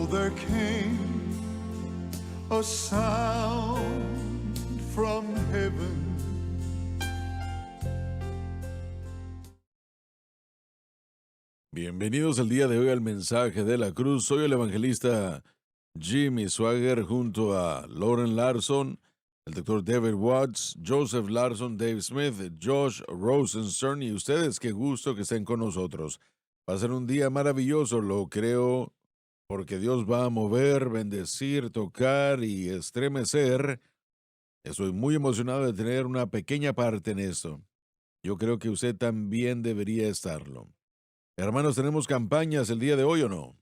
So there came a sound from heaven. Bienvenidos el día de hoy al mensaje de la cruz. Soy el evangelista Jimmy Swagger junto a Lauren Larson, el doctor David Watts, Joseph Larson, Dave Smith, Josh Rosenstern y ustedes. Qué gusto que estén con nosotros. Va a ser un día maravilloso, lo creo, porque Dios va a mover, bendecir, tocar y estremecer. Estoy muy emocionado de tener una pequeña parte en esto. Yo creo que usted también debería estarlo. Hermanos, ¿tenemos campañas el día de hoy o no?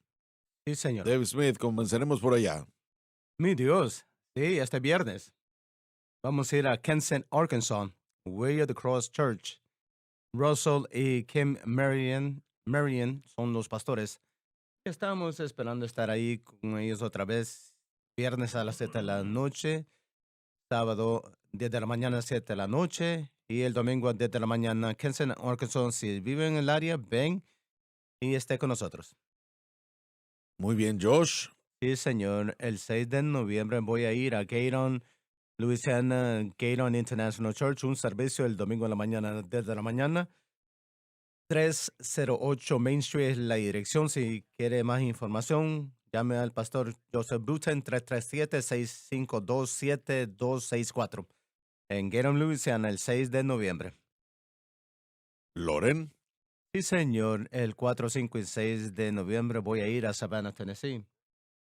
Sí, señor. Dave Smith, comenzaremos por allá. Mi Dios. Sí, este viernes. Vamos a ir a Kenson, Arkansas. Way of the Cross Church. Russell y Kim Marion son los pastores. Estamos esperando estar ahí con ellos otra vez. Viernes a las 7 de la noche. Sábado 10 de la mañana a 7 de la noche. Y el domingo a 10 de la mañana. Kenson, Arkansas. Si viven en el área, ven y esté con nosotros. Muy bien, Josh. Sí, señor. El 6 de noviembre voy a ir a Gaydon, Louisiana, Gaydon International Church, un servicio el domingo en la mañana, desde la mañana. 308 Main Street es la dirección. Si quiere más información, llame al pastor Joseph Buten, 337-652-7264. En Gaydon, Louisiana, el 6 de noviembre. Loren. Sí, señor. El 4, 5 y 6 de noviembre voy a ir a Savannah, Tennessee.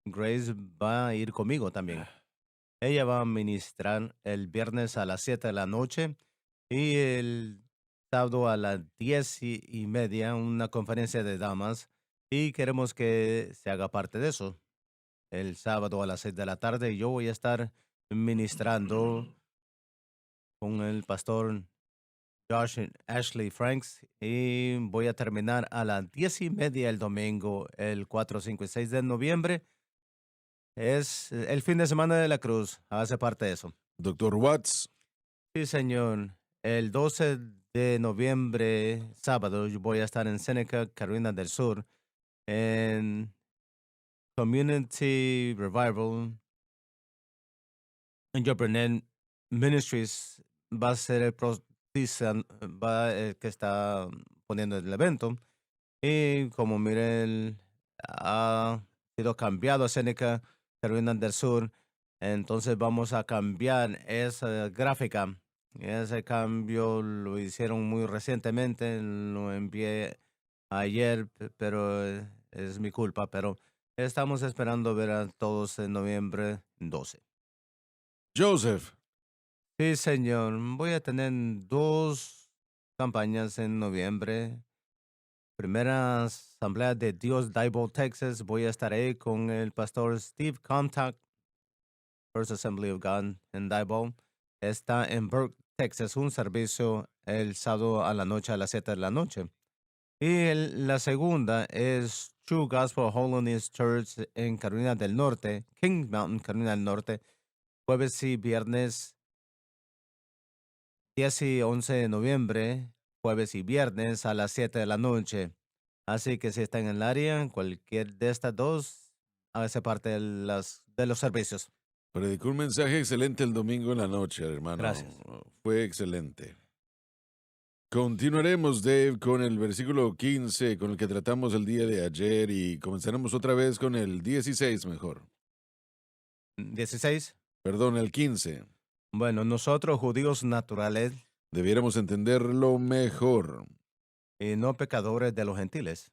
Grace va a ir conmigo también. Ella va a ministrar el viernes a las 7 de la noche y el sábado a las 10:30 una conferencia de damas y queremos que se haga parte de eso. El sábado a las 6 de la tarde yo voy a estar ministrando con el pastor Josh y Ashley Franks y voy a terminar a las 10:30 el domingo, el 4, 5 y 6 de noviembre. Es el fin de semana de la cruz, hace parte de eso. Doctor Watts. Sí, señor. El 12 de noviembre, sábado, yo voy a estar en Seneca, Carolina del Sur, en Community Revival, en Joburnet Ministries. Va a ser el que está poniendo el evento. Y como miren, ha sido cambiado a Seneca, Carolina del Sur. Entonces vamos a cambiar esa gráfica. Ese cambio lo hicieron muy recientemente, lo envié ayer, pero es mi culpa. Pero estamos esperando ver a todos en noviembre 12. Joseph. Sí, señor. Voy a tener dos campañas en noviembre. Primera Asamblea de Dios, Diboll, Texas. Voy a estar ahí con el pastor Steve Contact, First Assembly of God en Diboll. Está en Burke, Texas, un servicio el sábado a la noche a las 7 de la noche. Y la segunda es True Gospel Holiness Church en Carolina del Norte, King Mountain, Carolina del Norte, jueves y viernes 10 y 11 de noviembre, jueves y viernes a las 7 de la noche. Así que si está en el área, cualquier de estas dos, hágase parte de los servicios. Predicó un mensaje excelente el domingo en la noche, hermano. Gracias. Fue excelente. Continuaremos, Dave, con el versículo 15, con el que tratamos el día de ayer, y comenzaremos otra vez con el 16 mejor. 16. Perdón, el 15. Bueno, nosotros judíos naturales Debiéramos entenderlo mejor. y no pecadores de los gentiles,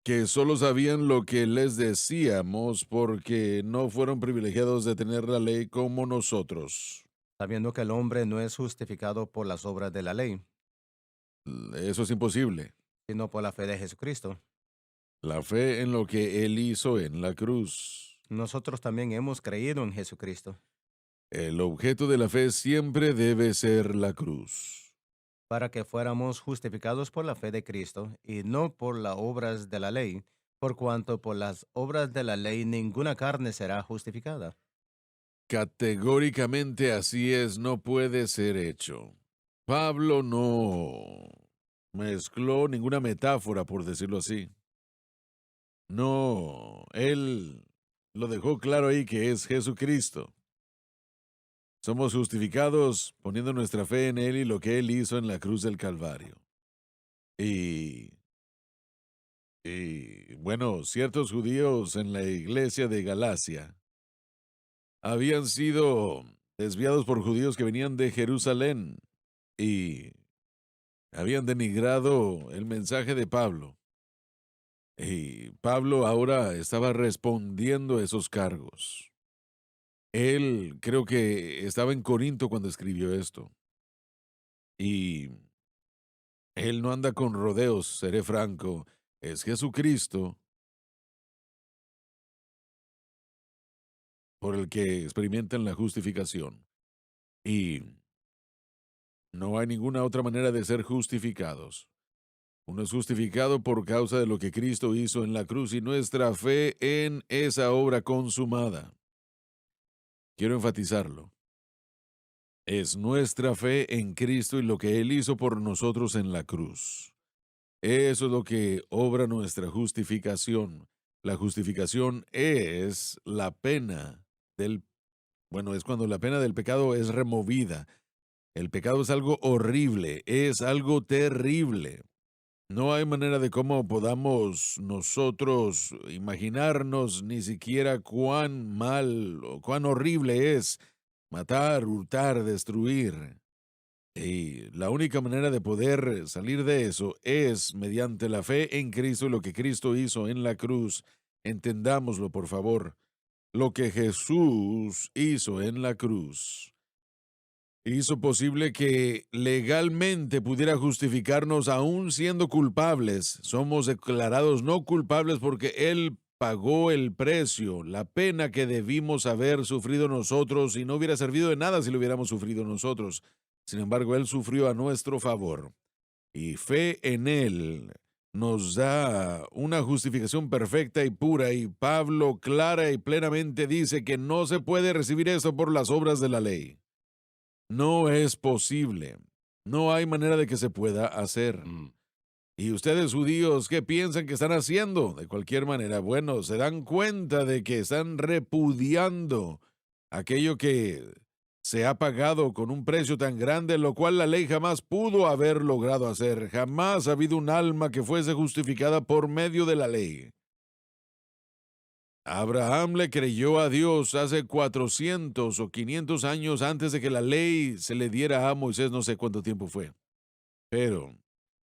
Que solo sabían lo que les decíamos porque no fueron privilegiados de tener la ley como nosotros. sabiendo que el hombre no es justificado por las obras de la ley, Eso es imposible. sino por la fe de Jesucristo. La fe en lo que Él hizo en la cruz. Nosotros también hemos creído en Jesucristo El objeto de la fe siempre debe ser la cruz. para que fuéramos justificados por la fe de Cristo y no por las obras de la ley, por cuanto por las obras de la ley ninguna carne será justificada. Categóricamente así es, no puede ser hecho. Pablo no mezcló ninguna metáfora, por decirlo así. No, él lo dejó claro ahí que es Jesucristo. Somos justificados poniendo nuestra fe en Él y lo que Él hizo en la cruz del Calvario. Y, bueno, ciertos judíos en la iglesia de Galacia habían sido desviados por judíos que venían de Jerusalén y habían denigrado el mensaje de Pablo. Y Pablo ahora estaba respondiendo a esos cargos. Él creo que estaba en Corinto cuando escribió esto. Y él no anda con rodeos, seré franco. Es Jesucristo por el que experimentan la justificación. Y no hay ninguna otra manera de ser justificados. Uno es justificado por causa de lo que Cristo hizo en la cruz y nuestra fe en esa obra consumada. Quiero enfatizarlo. Es nuestra fe en Cristo y lo que Él hizo por nosotros en la cruz. Eso es lo que obra nuestra justificación. La justificación es la pena es cuando la pena del pecado es removida. El pecado es algo horrible, es algo terrible. No hay manera de cómo podamos nosotros imaginarnos ni siquiera cuán mal o cuán horrible es matar, hurtar, destruir. Y la única manera de poder salir de eso es mediante la fe en Cristo y lo que Cristo hizo en la cruz. Entendámoslo, por favor. Lo que Jesús hizo en la cruz hizo posible que legalmente pudiera justificarnos aún siendo culpables. Somos declarados no culpables porque Él pagó el precio, la pena que debimos haber sufrido nosotros y no hubiera servido de nada si lo hubiéramos sufrido nosotros. Sin embargo, Él sufrió a nuestro favor y fe en Él nos da una justificación perfecta y pura y Pablo clara y plenamente dice que no se puede recibir esto por las obras de la ley. No es posible. No hay manera de que se pueda hacer. Mm. ¿Y ustedes judíos qué piensan que están haciendo? De cualquier manera, bueno, se dan cuenta de que están repudiando aquello que se ha pagado con un precio tan grande, lo cual la ley jamás pudo haber logrado hacer. Jamás ha habido un alma que fuese justificada por medio de la ley. Abraham le creyó a Dios hace 400 o 500 años antes de que la ley se le diera a Moisés, no sé cuánto tiempo fue. Pero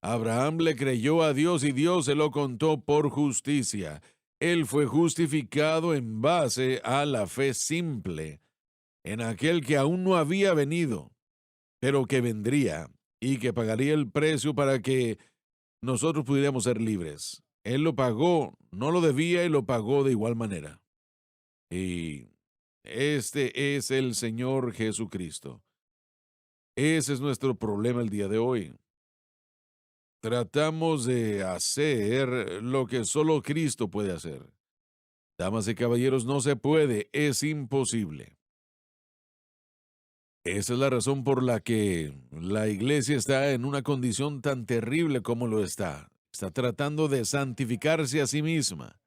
Abraham le creyó a Dios y Dios se lo contó por justicia. Él fue justificado en base a la fe simple, en aquel que aún no había venido, pero que vendría y que pagaría el precio para que nosotros pudiéramos ser libres. Él lo pagó, no lo debía y lo pagó de igual manera. Y este es el Señor Jesucristo. Ese es nuestro problema el día de hoy. Tratamos de hacer lo que solo Cristo puede hacer. Damas y caballeros, no se puede, es imposible. Esa es la razón por la que la iglesia está en una condición tan terrible como lo está. Está tratando de santificarse a sí misma.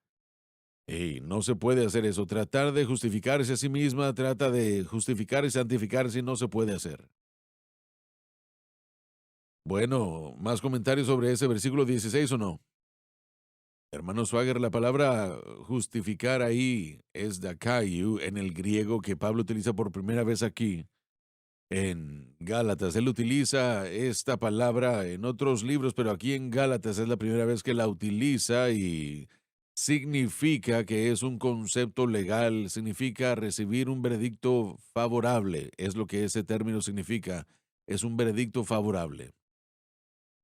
Y no se puede hacer eso. Tratar de justificarse a sí misma, trata de justificar y santificarse y no se puede hacer. Bueno, ¿más comentarios sobre ese versículo 16 o no? Hermano Swagger, la palabra justificar ahí es dakayu en el griego que Pablo utiliza por primera vez aquí en Gálatas. Él utiliza esta palabra en otros libros, pero aquí en Gálatas es la primera vez que la utiliza y significa que es un concepto legal, significa recibir un veredicto favorable, es lo que ese término significa, es un veredicto favorable.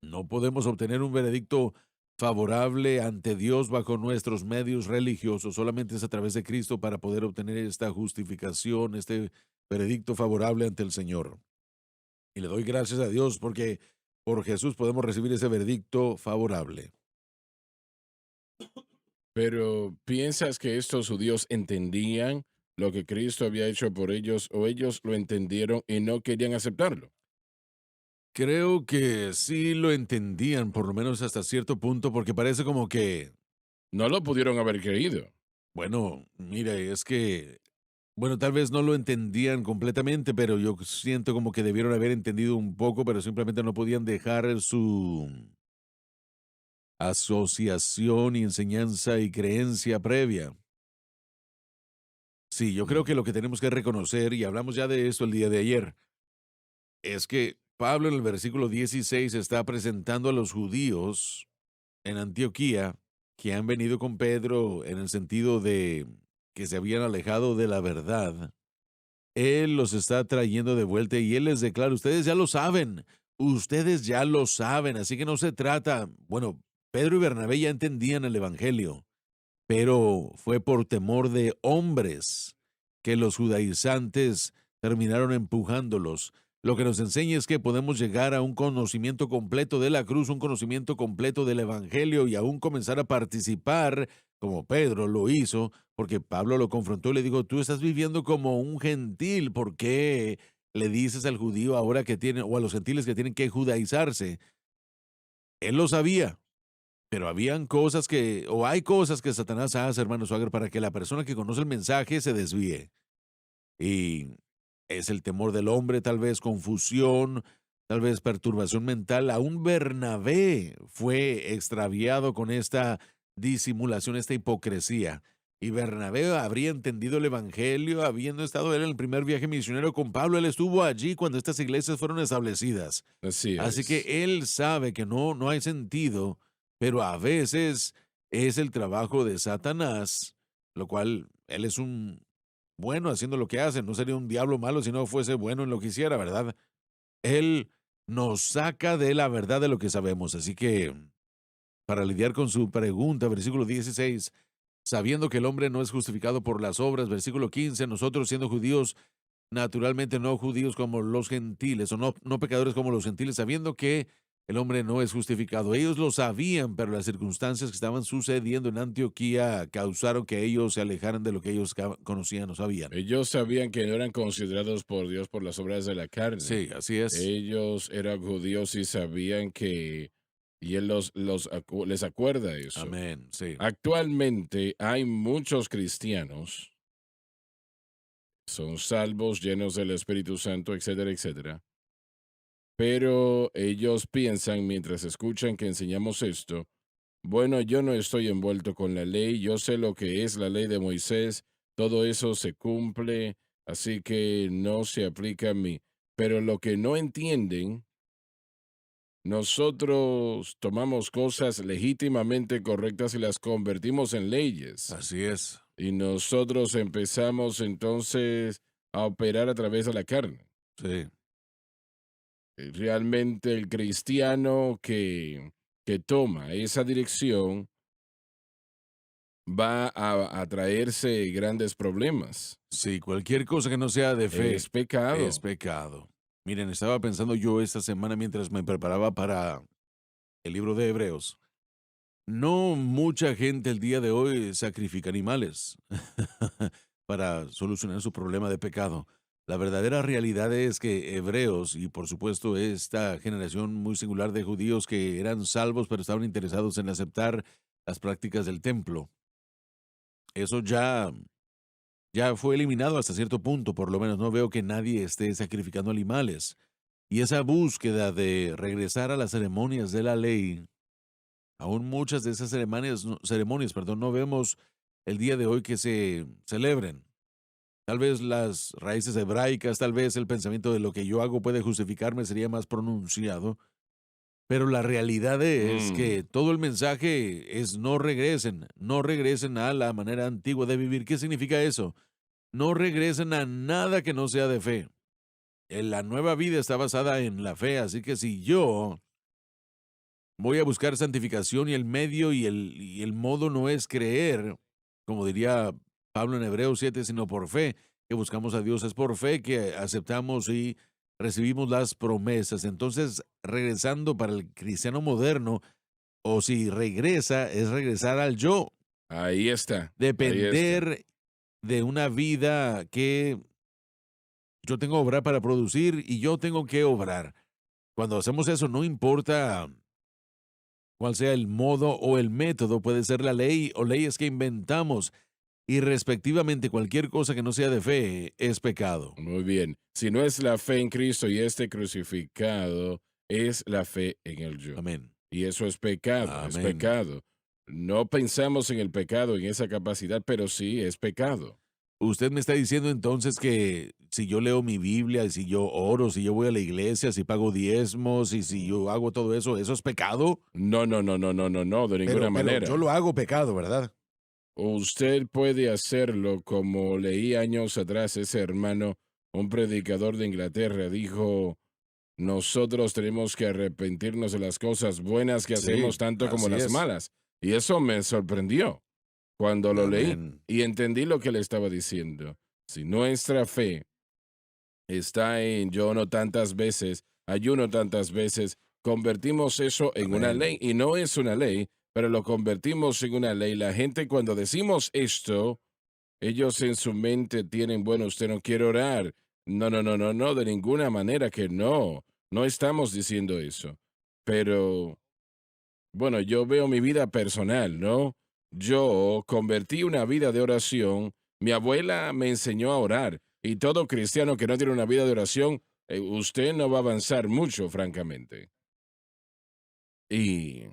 No podemos obtener un veredicto favorable ante Dios bajo nuestros medios religiosos, solamente es a través de Cristo para poder obtener esta justificación, este veredicto favorable ante el Señor. Y le doy gracias a Dios porque por Jesús podemos recibir ese veredicto favorable. Pero ¿piensas que estos judíos entendían lo que Cristo había hecho por ellos o ellos lo entendieron y no querían aceptarlo? Creo que sí lo entendían, por lo menos hasta cierto punto, porque parece como que No lo pudieron haber creído. Bueno, mira, es que, bueno, tal vez no lo entendían completamente, pero yo siento como que debieron haber entendido un poco, pero simplemente no podían dejar su asociación y enseñanza y creencia previa. Sí, yo creo Mm. que lo que tenemos que reconocer, y hablamos ya de esto el día de ayer, es que Pablo en el versículo 16 está presentando a los judíos en Antioquía que han venido con Pedro en el sentido de que se habían alejado de la verdad. Él los está trayendo de vuelta y él les declara, ustedes ya lo saben, así que no se trata, bueno, Pedro y Bernabé ya entendían el Evangelio, pero fue por temor de hombres que los judaizantes terminaron empujándolos. Lo que nos enseña es que podemos llegar a un conocimiento completo de la cruz, un conocimiento completo del Evangelio y aún comenzar a participar, como Pedro lo hizo, porque Pablo lo confrontó y le dijo, tú estás viviendo como un gentil, ¿por qué le dices al judío ahora que tiene, o a los gentiles que tienen que judaizarse? Él lo sabía, pero habían cosas que, o hay cosas que Satanás hace, hermano Swagger, para que la persona que conoce el mensaje se desvíe. Y es el temor del hombre, tal vez confusión, tal vez perturbación mental. Aún Bernabé fue extraviado con esta disimulación, esta hipocresía. Y Bernabé habría entendido el evangelio, habiendo estado él en el primer viaje misionero con Pablo. Él estuvo allí cuando estas iglesias fueron establecidas. Así Así es. que él sabe que no hay sentido, pero a veces es el trabajo de Satanás, lo cual él es un bueno haciendo lo que hace, no sería un diablo malo si no fuese bueno en lo que hiciera, ¿verdad? Él nos saca de la verdad de lo que sabemos. Así que, para lidiar con su pregunta, versículo 16, sabiendo que el hombre no es justificado por las obras, versículo 15, nosotros siendo judíos, naturalmente no judíos como los gentiles, o no pecadores como los gentiles, sabiendo que el hombre no es justificado. Ellos lo sabían, pero las circunstancias que estaban sucediendo en Antioquía causaron que ellos se alejaran de lo que ellos conocían o sabían. Ellos sabían que no eran considerados por Dios por las obras de la carne. Sí, así es. Ellos eran judíos y sabían que, y Él les acuerda eso. Amén, sí. Actualmente hay muchos cristianos, son salvos, llenos del Espíritu Santo, etcétera, etcétera. Pero ellos piensan mientras escuchan que enseñamos esto, bueno, yo no estoy envuelto con la ley, yo sé lo que es la ley de Moisés, todo eso se cumple, así que no se aplica a mí. Pero lo que no entienden, nosotros tomamos cosas legítimamente correctas y las convertimos en leyes. Así es. Y nosotros empezamos entonces a operar a través de la carne. Sí, Realmente el cristiano que toma esa dirección va a traerse grandes problemas. sí, cualquier cosa que no sea de fe Es pecado. es pecado. Miren, estaba pensando yo esta semana mientras me preparaba para el libro de Hebreos. No mucha gente el día de hoy sacrifica animales para solucionar su problema de pecado. La verdadera realidad es que hebreos, y por supuesto esta generación muy singular de judíos que eran salvos pero estaban interesados en aceptar las prácticas del templo, eso ya fue eliminado hasta cierto punto, por lo menos no veo que nadie esté sacrificando animales. Y esa búsqueda de regresar a las ceremonias de la ley, aún muchas de esas ceremonias, perdón, no vemos el día de hoy que se celebren. Tal vez las raíces hebraicas, tal vez el pensamiento de lo que yo hago puede justificarme sería más pronunciado, pero la realidad es que Mm, todo el mensaje es no regresen a la manera antigua de vivir. ¿Qué significa eso? No regresen a nada que no sea de fe. La nueva vida está basada en la fe, así que si yo voy a buscar santificación y el medio y el modo no es creer, como diría Pablo en Hebreos 7, sino por fe, que buscamos a Dios, es por fe que aceptamos y recibimos las promesas. Entonces, regresando para el cristiano moderno, o si regresa, es regresar al yo, ahí está, ahí está. depender de una vida que yo tengo que obrar para producir y yo tengo que obrar. Cuando hacemos eso, no importa cuál sea el modo o el método, puede ser la ley o leyes que inventamos. y respectivamente cualquier cosa que no sea de fe es pecado. Muy bien. Si no es la fe en Cristo y este crucificado, es la fe en el yo. Amén. Y eso es pecado, es Amén. pecado. No pensamos en el pecado, en esa capacidad, pero sí es pecado. Usted me está diciendo entonces que si yo leo mi Biblia, si yo oro, si yo voy a la iglesia, si pago diezmos y si yo hago todo eso, ¿eso es pecado? No, no, no, no, no, no, no, de ninguna Pero manera. yo lo hago pecado, ¿verdad? Usted puede hacerlo como leí años atrás ese hermano, un predicador de Inglaterra, dijo, nosotros tenemos que arrepentirnos de las cosas buenas que hacemos Sí, tanto como así las es. malas. Y eso me sorprendió cuando lo leí Amén. y entendí lo que le estaba diciendo. Si nuestra fe está en yo oro tantas veces, ayuno tantas veces, convertimos eso en una ley Amén. y no es una ley, pero lo convertimos en una ley. La gente cuando decimos esto, ellos en su mente tienen, bueno, usted no quiere orar. No, no, no, no, no, de ninguna manera que no. No estamos diciendo eso. Pero, bueno, yo veo mi vida personal, ¿no? Yo convertí una vida de oración. Mi abuela me enseñó a orar. Y todo cristiano que no tiene una vida de oración, usted no va a avanzar mucho, francamente. Y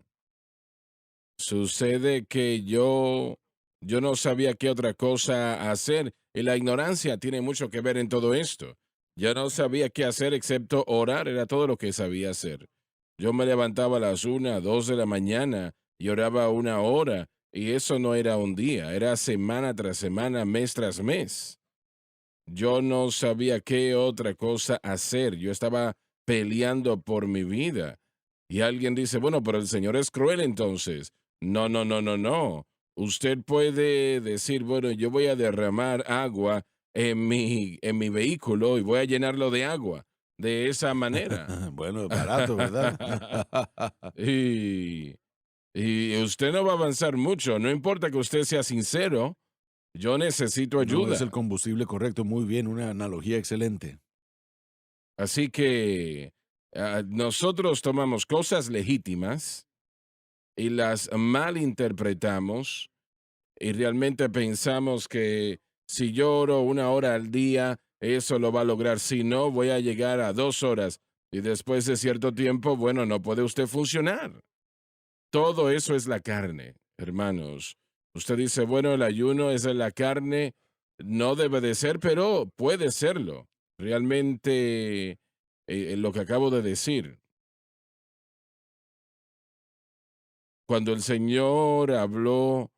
sucede que yo no sabía qué otra cosa hacer y la ignorancia tiene mucho que ver en todo esto. Yo no sabía qué hacer excepto orar, era todo lo que sabía hacer. Yo me levantaba a las 1, 2 de la mañana y oraba 1 hora y eso no era un día, era semana tras semana, mes tras mes. Yo no sabía qué otra cosa hacer, yo estaba peleando por mi vida. Y alguien dice, bueno, pero el Señor es cruel entonces. No, no, no, no, no. Usted puede decir, bueno, yo voy a derramar agua en mi vehículo y voy a llenarlo de agua. De esa manera. Bueno, barato, ¿verdad? y, y usted no va a avanzar mucho. No importa que usted sea sincero. Yo necesito No es el ayuda. combustible correcto. Muy bien, una analogía excelente. Así que nosotros tomamos cosas legítimas y las malinterpretamos y realmente pensamos que si yo oro 1 hora al día, eso lo va a lograr. Si no, voy a llegar a 2 horas y después de cierto tiempo, bueno, no puede usted funcionar. Todo eso es la carne, hermanos. Usted dice, bueno, el ayuno es de la carne, no debe de ser, pero puede serlo. Realmente, lo que acabo de decir. Cuando el Señor habló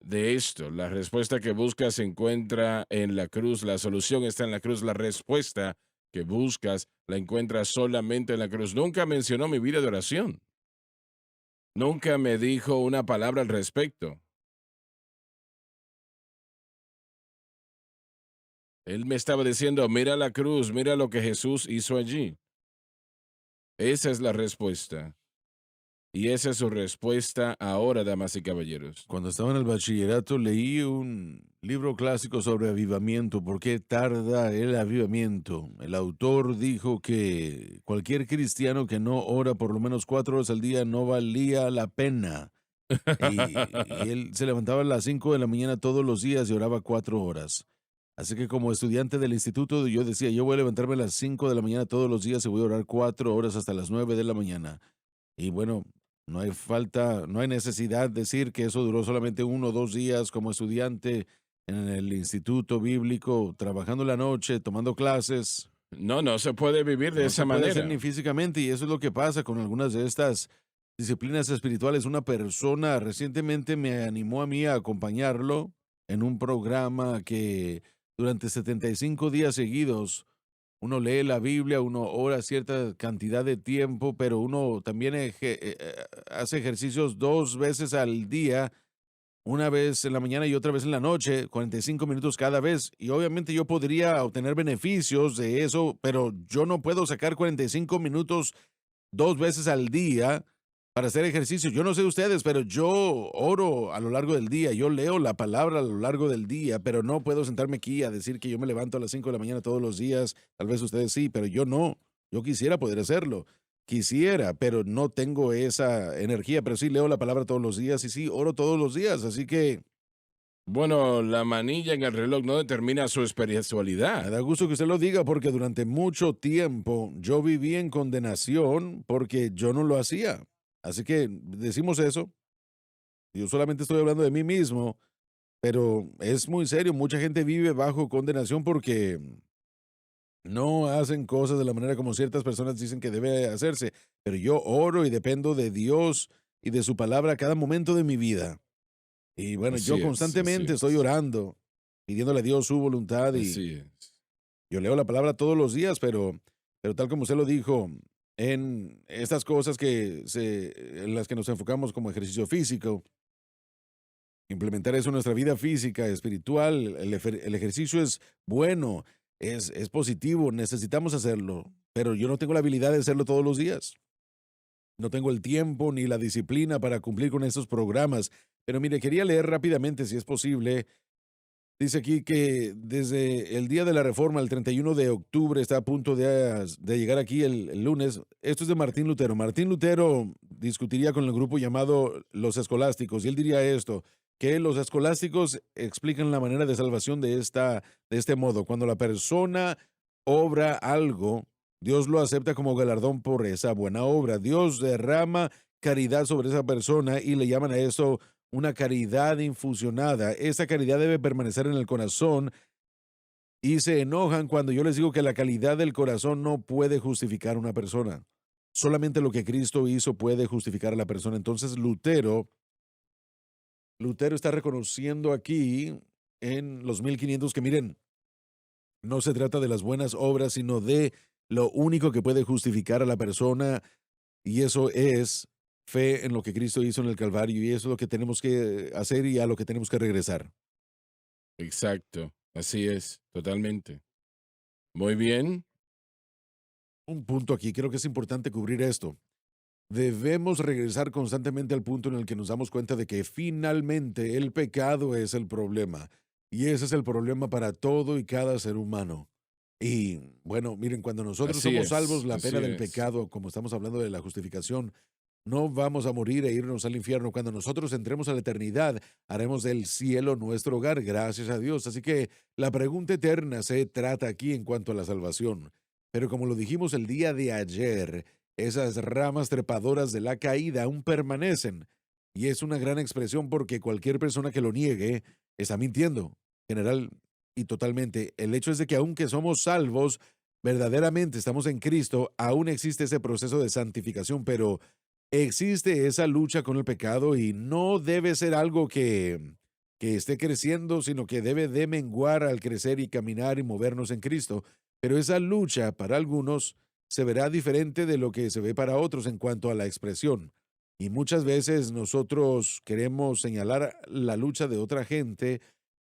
de esto, la respuesta que buscas se encuentra en la cruz, la solución está en la cruz, la respuesta que buscas la encuentras solamente en la cruz. Nunca mencionó mi vida de oración. Nunca me dijo una palabra al respecto. Él me estaba diciendo, mira la cruz, mira lo que Jesús hizo allí. Esa es la respuesta. Y esa es su respuesta ahora, damas y caballeros. Cuando estaba en el bachillerato leí un libro clásico sobre avivamiento. ¿Por qué tarda el avivamiento? El autor dijo que cualquier cristiano que no ora por lo menos 4 horas al día no valía la pena. Y él se levantaba a las 5 de la mañana todos los días y oraba 4 horas. Así que como estudiante del instituto yo decía, yo voy a levantarme a las 5 de la mañana todos los días y voy a orar 4 horas hasta las 9 de la mañana. Y bueno, no hay necesidad de decir que eso duró solamente 1 o 2 días como estudiante en el instituto bíblico, trabajando la noche, tomando clases. No, no se puede vivir de No esa se puede hacer manera. ni físicamente y eso es lo que pasa con algunas de estas disciplinas espirituales. Una persona recientemente me animó a mí a acompañarlo en un programa que durante 75 días seguidos uno lee la Biblia, uno ora cierta cantidad de tiempo, pero uno también hace ejercicios 2 veces al día, una vez en la mañana y otra vez en la noche, 45 minutos cada vez. Y obviamente yo podría obtener beneficios de eso, pero yo no puedo sacar 45 minutos 2 veces al día para hacer ejercicio. Yo no sé ustedes, pero yo oro a lo largo del día, yo leo la palabra a lo largo del día, pero no puedo sentarme aquí a decir que yo me levanto a las 5 de la mañana todos los días. Tal vez ustedes sí, pero yo no. Yo quisiera poder hacerlo. Quisiera, pero no tengo esa energía, pero sí leo la palabra todos los días y sí oro todos los días. Así que Bueno, la manilla en el reloj no determina su Me espiritualidad. da gusto que usted lo diga porque durante mucho tiempo yo viví en condenación porque yo no lo hacía. Así que decimos eso. Yo solamente estoy hablando de mí mismo, pero es muy serio. Mucha gente vive bajo condenación porque no hacen cosas de la manera como ciertas personas dicen que debe hacerse. Pero yo oro y dependo de Dios y de su palabra a cada momento de mi vida. Y bueno, yo Así es, así constantemente estoy es, orando, pidiéndole a Dios su voluntad y así es. yo leo la palabra todos los días, pero tal como usted lo dijo, en estas cosas en las que nos enfocamos como ejercicio físico, implementar eso en nuestra vida física, espiritual, el ejercicio es bueno, es positivo, necesitamos hacerlo, pero yo no tengo la habilidad de hacerlo todos los días. No tengo el tiempo ni la disciplina para cumplir con esos programas. Pero mire, quería leer rápidamente, si es posible. Dice aquí que desde el día de la reforma, el 31 de octubre, está a punto de llegar aquí el lunes. Esto es de Martín Lutero. Martín Lutero discutiría con el grupo llamado los escolásticos y él diría esto, que los escolásticos explican la manera de salvación de este modo. Cuando la persona obra algo, Dios lo acepta como galardón por esa buena obra. Dios derrama caridad sobre esa persona y le llaman a eso una caridad infusionada. Esa caridad debe permanecer en el corazón y se enojan cuando yo les digo que la calidad del corazón no puede justificar a una persona. Solamente lo que Cristo hizo puede justificar a la persona. Entonces Lutero está reconociendo aquí en los 1500 que miren, no se trata de las buenas obras, sino de lo único que puede justificar a la persona y eso es fe en lo que Cristo hizo en el Calvario y eso es lo que tenemos que hacer y a lo que tenemos que regresar. Exacto, así es, totalmente. Muy bien, Un punto aquí, creo que es importante cubrir esto. Debemos regresar constantemente al punto en el que nos damos cuenta de que finalmente el pecado es el problema. Y ese es el problema para todo y cada ser humano. Y bueno, miren, cuando nosotros somos salvos, la así pena del es. pecado, como estamos hablando de la justificación, no vamos a morir e irnos al infierno. Cuando nosotros entremos a la eternidad, haremos del cielo nuestro hogar, gracias a Dios. Así que la pregunta eterna se trata aquí en cuanto a la salvación. Pero como lo dijimos el día de ayer, esas ramas trepadoras de la caída aún permanecen. Y es una gran expresión porque cualquier persona que lo niegue está mintiendo, general y totalmente. El hecho es de que aunque somos salvos, verdaderamente estamos en Cristo, aún existe ese proceso de santificación, pero existe esa lucha con el pecado y no debe ser algo que esté creciendo, sino que debe de menguar al crecer y caminar y movernos en Cristo. Pero esa lucha para algunos se verá diferente de lo que se ve para otros en cuanto a la expresión. Y muchas veces nosotros queremos señalar la lucha de otra gente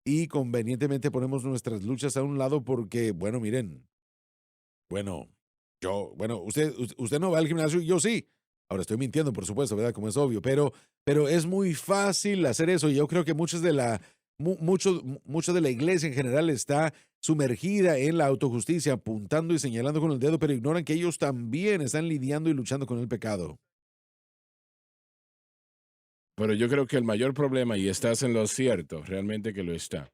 y convenientemente ponemos nuestras luchas a un lado porque, bueno, miren, bueno, usted no va al gimnasio y yo sí. Ahora estoy mintiendo, por supuesto, ¿verdad? Como es obvio, pero es muy fácil hacer eso. Y yo creo que mucho de la iglesia en general está sumergida en la autojusticia, apuntando y señalando con el dedo, pero ignoran que ellos también están lidiando y luchando con el pecado. Pero yo creo que el mayor problema, y estás en lo cierto, realmente que lo está,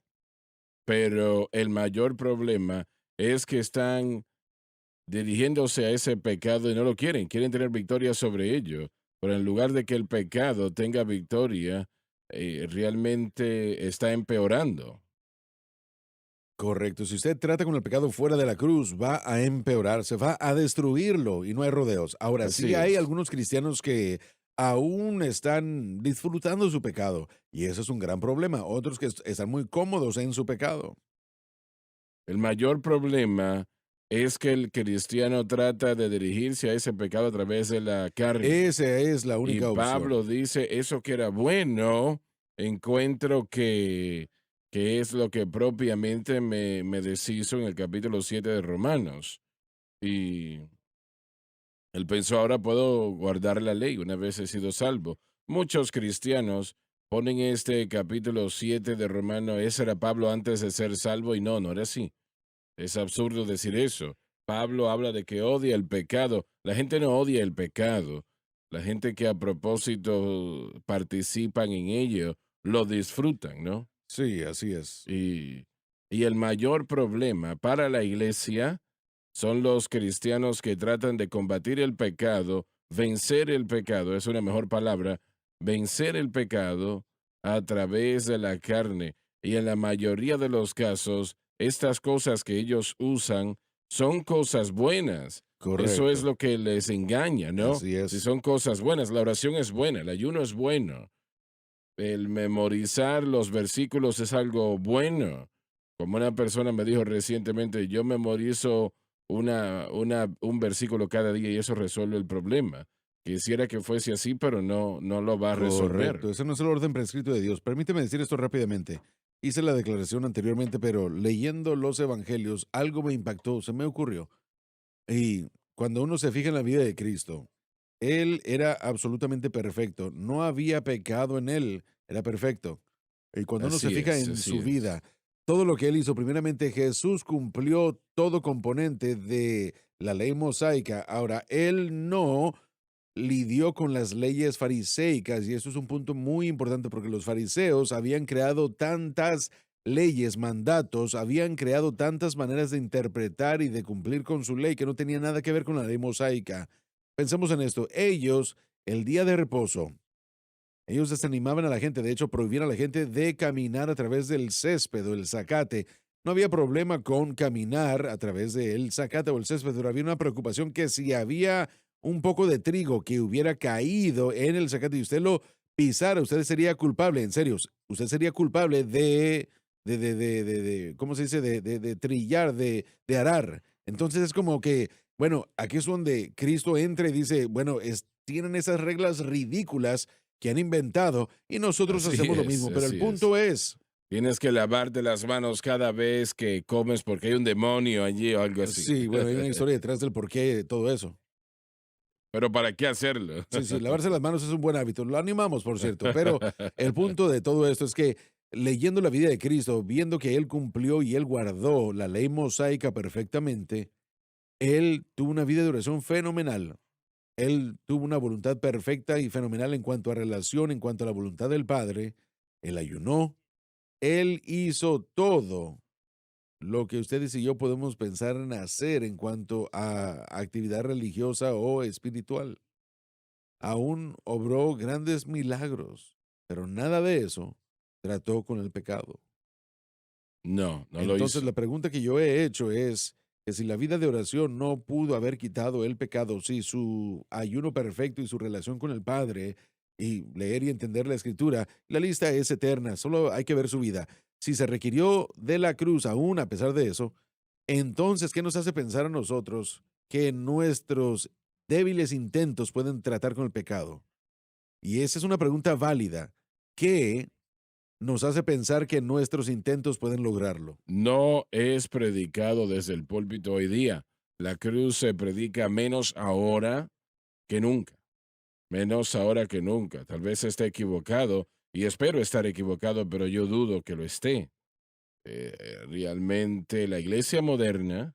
pero el mayor problema es que están dirigiéndose a ese pecado y no lo quieren tener victoria sobre ello, pero en lugar de que el pecado tenga victoria, realmente está empeorando. Correcto. Si usted trata con el pecado fuera de la cruz, va a empeorar, se va a destruirlo y no hay rodeos. Ahora, sí Así hay es. algunos cristianos que aún están disfrutando su pecado y eso es un gran problema. Otros que están muy cómodos en su pecado. El mayor problema es que el cristiano trata de dirigirse a ese pecado a través de la carne. Esa es la Y única Pablo opción. dice, eso que era bueno, encuentro que es lo que propiamente me deshizo en el capítulo 7 de Romanos. Y él pensó, ahora puedo guardar la ley una vez he sido salvo. Muchos cristianos ponen este capítulo 7 de Romanos, ese era Pablo antes de ser salvo, y no, no era así. Es absurdo decir eso. Pablo habla de que odia el pecado. La gente no odia el pecado. La gente que a propósito participan en ello lo disfrutan, ¿no? Sí, así es. Y el mayor problema para la iglesia son los cristianos que tratan de combatir el pecado, vencer el pecado, es una mejor palabra, vencer el pecado a través de la carne. Y en la mayoría de los casos, estas cosas que ellos usan son cosas buenas. Eso es Correcto. lo que les engaña, ¿no? Así Si es. son cosas buenas, la oración es buena, el ayuno es bueno, el memorizar los versículos es algo bueno. Como una persona me dijo recientemente, yo memorizo un versículo cada día y eso resuelve el problema. Quisiera que fuese así, pero no lo va a Correcto. resolver. Ese no es el orden prescrito de Dios. Permíteme decir esto rápidamente. Hice la declaración anteriormente, pero leyendo los evangelios, algo me impactó, se me ocurrió. Y cuando uno se fija en la vida de Cristo, Él era absolutamente perfecto. No había pecado en Él. Era perfecto. Y cuando uno se fija en Así su es. vida, todo lo que Él hizo, primeramente Jesús cumplió todo componente de la ley mosaica. Ahora, Él no lidió con las leyes fariseicas y eso es un punto muy importante porque los fariseos habían creado tantas leyes, mandatos, habían creado tantas maneras de interpretar y de cumplir con su ley que no tenía nada que ver con la ley mosaica. Pensemos en esto, ellos, el día de reposo, ellos desanimaban a la gente, de hecho prohibían a la gente de caminar a través del césped o el zacate. No había problema con caminar a través del zacate o el césped, pero había una preocupación que si había un poco de trigo que hubiera caído en el zacate y usted lo pisara, usted sería culpable, en serio, usted sería culpable ¿cómo se dice? De trillar, de arar. Entonces es como que, bueno, aquí es donde Cristo entra y dice, bueno, tienen esas reglas ridículas que han inventado y nosotros Así hacemos lo es, mismo, pero el así es. punto es, Tienes que lavarte las manos cada vez que comes porque hay un demonio allí o algo así. sí, bueno, hay una historia detrás del porqué de todo eso. Pero ¿para qué hacerlo? Sí, sí, lavarse las manos es un buen hábito, lo animamos, por cierto, pero el punto de todo esto es que leyendo la vida de Cristo, viendo que Él cumplió y Él guardó la ley mosaica perfectamente, Él tuvo una vida de oración fenomenal. Él tuvo una voluntad perfecta y fenomenal en cuanto a relación, en cuanto a la voluntad del Padre. Él ayunó, Él hizo todo lo que ustedes y yo podemos pensar en hacer en cuanto a actividad religiosa o espiritual. Aún obró grandes milagros, pero nada de eso trató con el pecado. No, no lo Entonces, hizo. la pregunta que yo he hecho es que si la vida de oración no pudo haber quitado el pecado, si su ayuno perfecto y su relación con el Padre y leer y entender la Escritura, la lista es eterna, solo hay que ver su vida. Si se requirió de la cruz aún a pesar de eso, entonces, ¿qué nos hace pensar a nosotros que nuestros débiles intentos pueden tratar con el pecado? Y esa es una pregunta válida. ¿Qué nos hace pensar que nuestros intentos pueden lograrlo? No es predicado desde el púlpito hoy día. La cruz se predica menos ahora que nunca. Menos ahora que nunca. Tal vez esté equivocado y espero estar equivocado, pero yo dudo que lo esté. Realmente la iglesia moderna,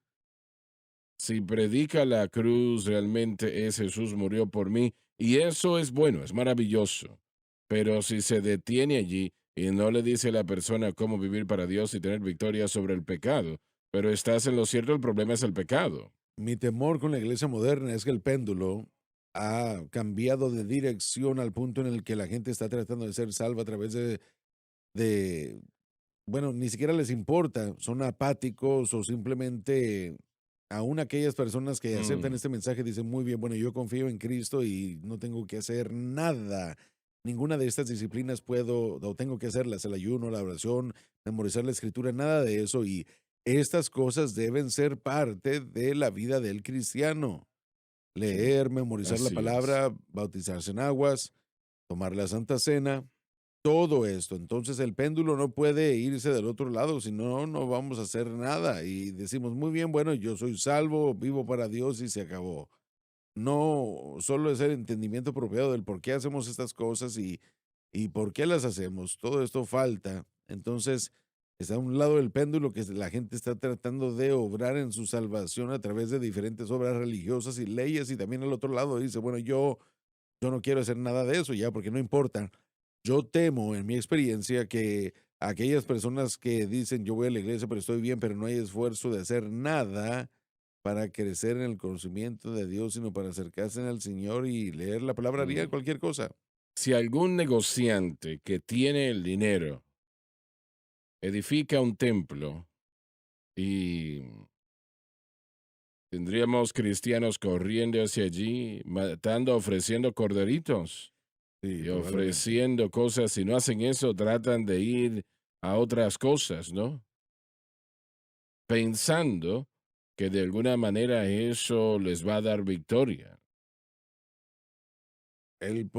si predica la cruz, realmente es Jesús murió por mí y eso es bueno, es maravilloso. Pero si se detiene allí y no le dice a la persona cómo vivir para Dios y tener victoria sobre el pecado, pero estás en lo cierto, el problema es el pecado. Mi temor con la iglesia moderna es que el péndulo ha cambiado de dirección al punto en el que la gente está tratando de ser salva a través de bueno, ni siquiera les importa, son apáticos o simplemente aún aquellas personas que aceptan Mm, este mensaje dicen muy bien, bueno, yo confío en Cristo y no tengo que hacer nada. Ninguna de estas disciplinas puedo o tengo que hacerlas, el ayuno, la oración, memorizar la escritura, nada de eso. Y estas cosas deben ser parte de la vida del cristiano. sí, Leer, memorizar la así es. palabra, bautizarse en aguas, tomar la Santa Cena, todo esto. Entonces el péndulo no puede irse del otro lado, si no, no vamos a hacer nada. Y decimos, muy bien, bueno, yo soy salvo, vivo para Dios y se acabó. No, solo es el entendimiento apropiado del por qué hacemos estas cosas y por qué las hacemos. Todo esto falta. Entonces, está a un lado del péndulo que la gente está tratando de obrar en su salvación a través de diferentes obras religiosas y leyes, y también al otro lado dice, bueno, yo no quiero hacer nada de eso ya, porque no importa. Yo temo, en mi experiencia, que aquellas personas que dicen, yo voy a la iglesia, pero estoy bien, pero no hay esfuerzo de hacer nada para crecer en el conocimiento de Dios, sino para acercarse al Señor y leer la palabra, haría Mm. cualquier cosa. Si algún negociante que tiene el dinero edifica un templo y tendríamos cristianos corriendo hacia allí, matando, ofreciendo corderitos Sí, y probablemente. ofreciendo cosas. Si no hacen eso, tratan de ir a otras cosas, ¿no? Pensando que de alguna manera eso les va a dar victoria. El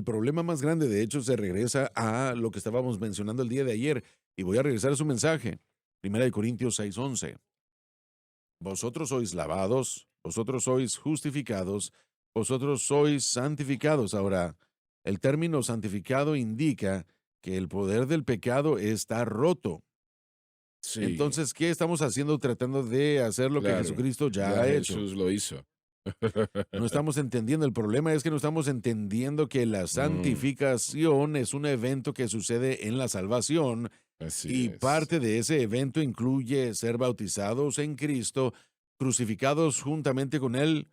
problema más grande, de hecho, se regresa a lo que estábamos mencionando el día de ayer, y voy a regresar a su mensaje. 1 Corintios 6:11. Vosotros sois lavados, vosotros sois justificados, vosotros sois santificados. Ahora, el término santificado indica que el poder del pecado está roto. Sí, Entonces, ¿qué estamos haciendo tratando de hacer lo que claro. Jesucristo ya Ya ha hecho? Jesús lo hizo. No estamos entendiendo. El problema es que no estamos entendiendo que la Mm, santificación es un evento que sucede en la salvación, así y es. parte de ese evento incluye ser bautizados en Cristo, crucificados juntamente con Él,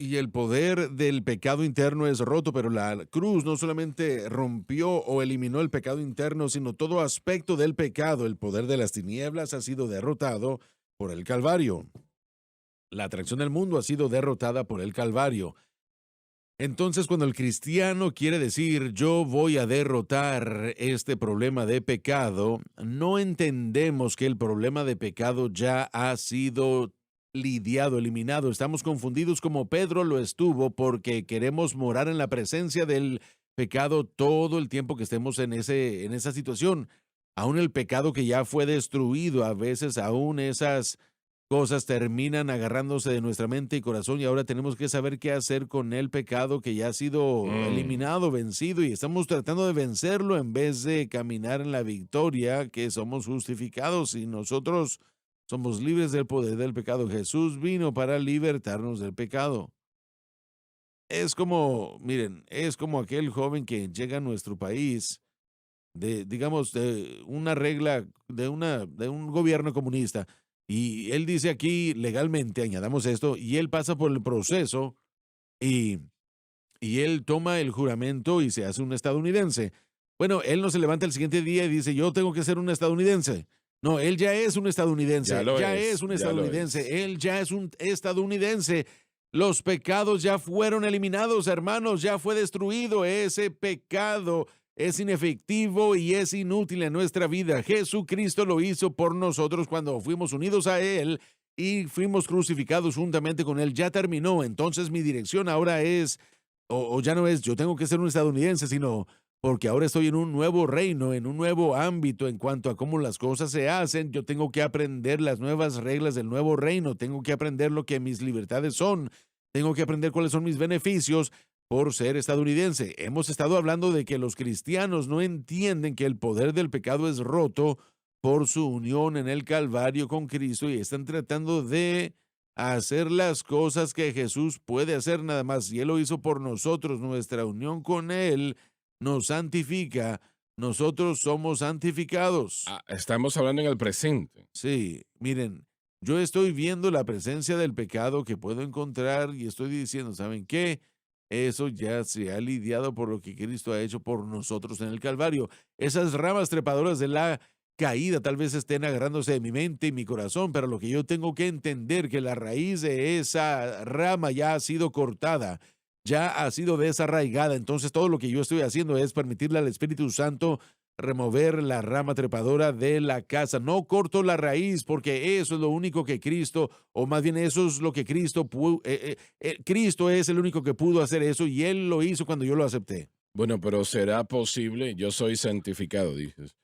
y el poder del pecado interno es roto, pero la cruz no solamente rompió o eliminó el pecado interno, sino todo aspecto del pecado. El poder de las tinieblas ha sido derrotado por el Calvario. La atracción del mundo ha sido derrotada por el Calvario. Entonces, cuando el cristiano quiere decir, yo voy a derrotar este problema de pecado, no entendemos que el problema de pecado ya ha sido lidiado, eliminado. Estamos confundidos como Pedro lo estuvo, porque queremos morar en la presencia del pecado todo el tiempo que estemos en esa situación. Aún el pecado que ya fue destruido, a veces aún esas cosas terminan agarrándose de nuestra mente y corazón, y ahora tenemos que saber qué hacer con el pecado que ya ha sido Mm, eliminado, vencido, y estamos tratando de vencerlo en vez de caminar en la victoria, que somos justificados y nosotros somos libres del poder del pecado. Jesús vino para libertarnos del pecado. Es como, miren, es como aquel joven que llega a nuestro país digamos, de una regla de un gobierno comunista. Y él dice aquí legalmente, añadamos esto, y él pasa por el proceso, y, y él toma el juramento y se hace un estadounidense. Bueno, él no se levanta el siguiente día y dice, yo tengo que ser un estadounidense. No, él ya es un ya estadounidense, lo ya es, es un ya lo es. estadounidense, él ya es un estadounidense. Los pecados ya fueron eliminados, hermanos, ya fue destruido ese pecado. Es inefectivo y es inútil en nuestra vida. Jesucristo lo hizo por nosotros cuando fuimos unidos a Él y fuimos crucificados juntamente con Él. Ya terminó. Entonces mi dirección ahora es, o ya no es, yo tengo que ser un estadounidense, sino porque ahora estoy en un nuevo reino, en un nuevo ámbito en cuanto a cómo las cosas se hacen. Yo tengo que aprender las nuevas reglas del nuevo reino. Tengo que aprender lo que mis libertades son. Tengo que aprender cuáles son mis beneficios por ser estadounidense. Hemos estado hablando de que los cristianos no entienden que el poder del pecado es roto por su unión en el Calvario con Cristo, y están tratando de hacer las cosas que Jesús puede hacer nada más. Y Él lo hizo por nosotros. Nuestra unión con Él nos santifica. Nosotros somos santificados. Ah, estamos hablando en el presente. Sí, miren, yo estoy viendo la presencia del pecado que puedo encontrar y estoy diciendo, ¿saben qué? Eso ya se ha lidiado por lo que Cristo ha hecho por nosotros en el Calvario. Esas ramas trepadoras de la caída tal vez estén agarrándose de mi mente y mi corazón, pero lo que yo tengo que entender que la raíz de esa rama ya ha sido cortada, ya ha sido desarraigada. Entonces todo lo que yo estoy haciendo es permitirle al Espíritu Santo remover la rama trepadora de la casa. No corto la raíz, porque eso es lo único que Cristo, o más bien eso es lo que Cristo, Cristo es el único que pudo hacer eso, y Él lo hizo cuando yo lo acepté. Bueno, pero ¿será posible? Yo soy santificado, dices.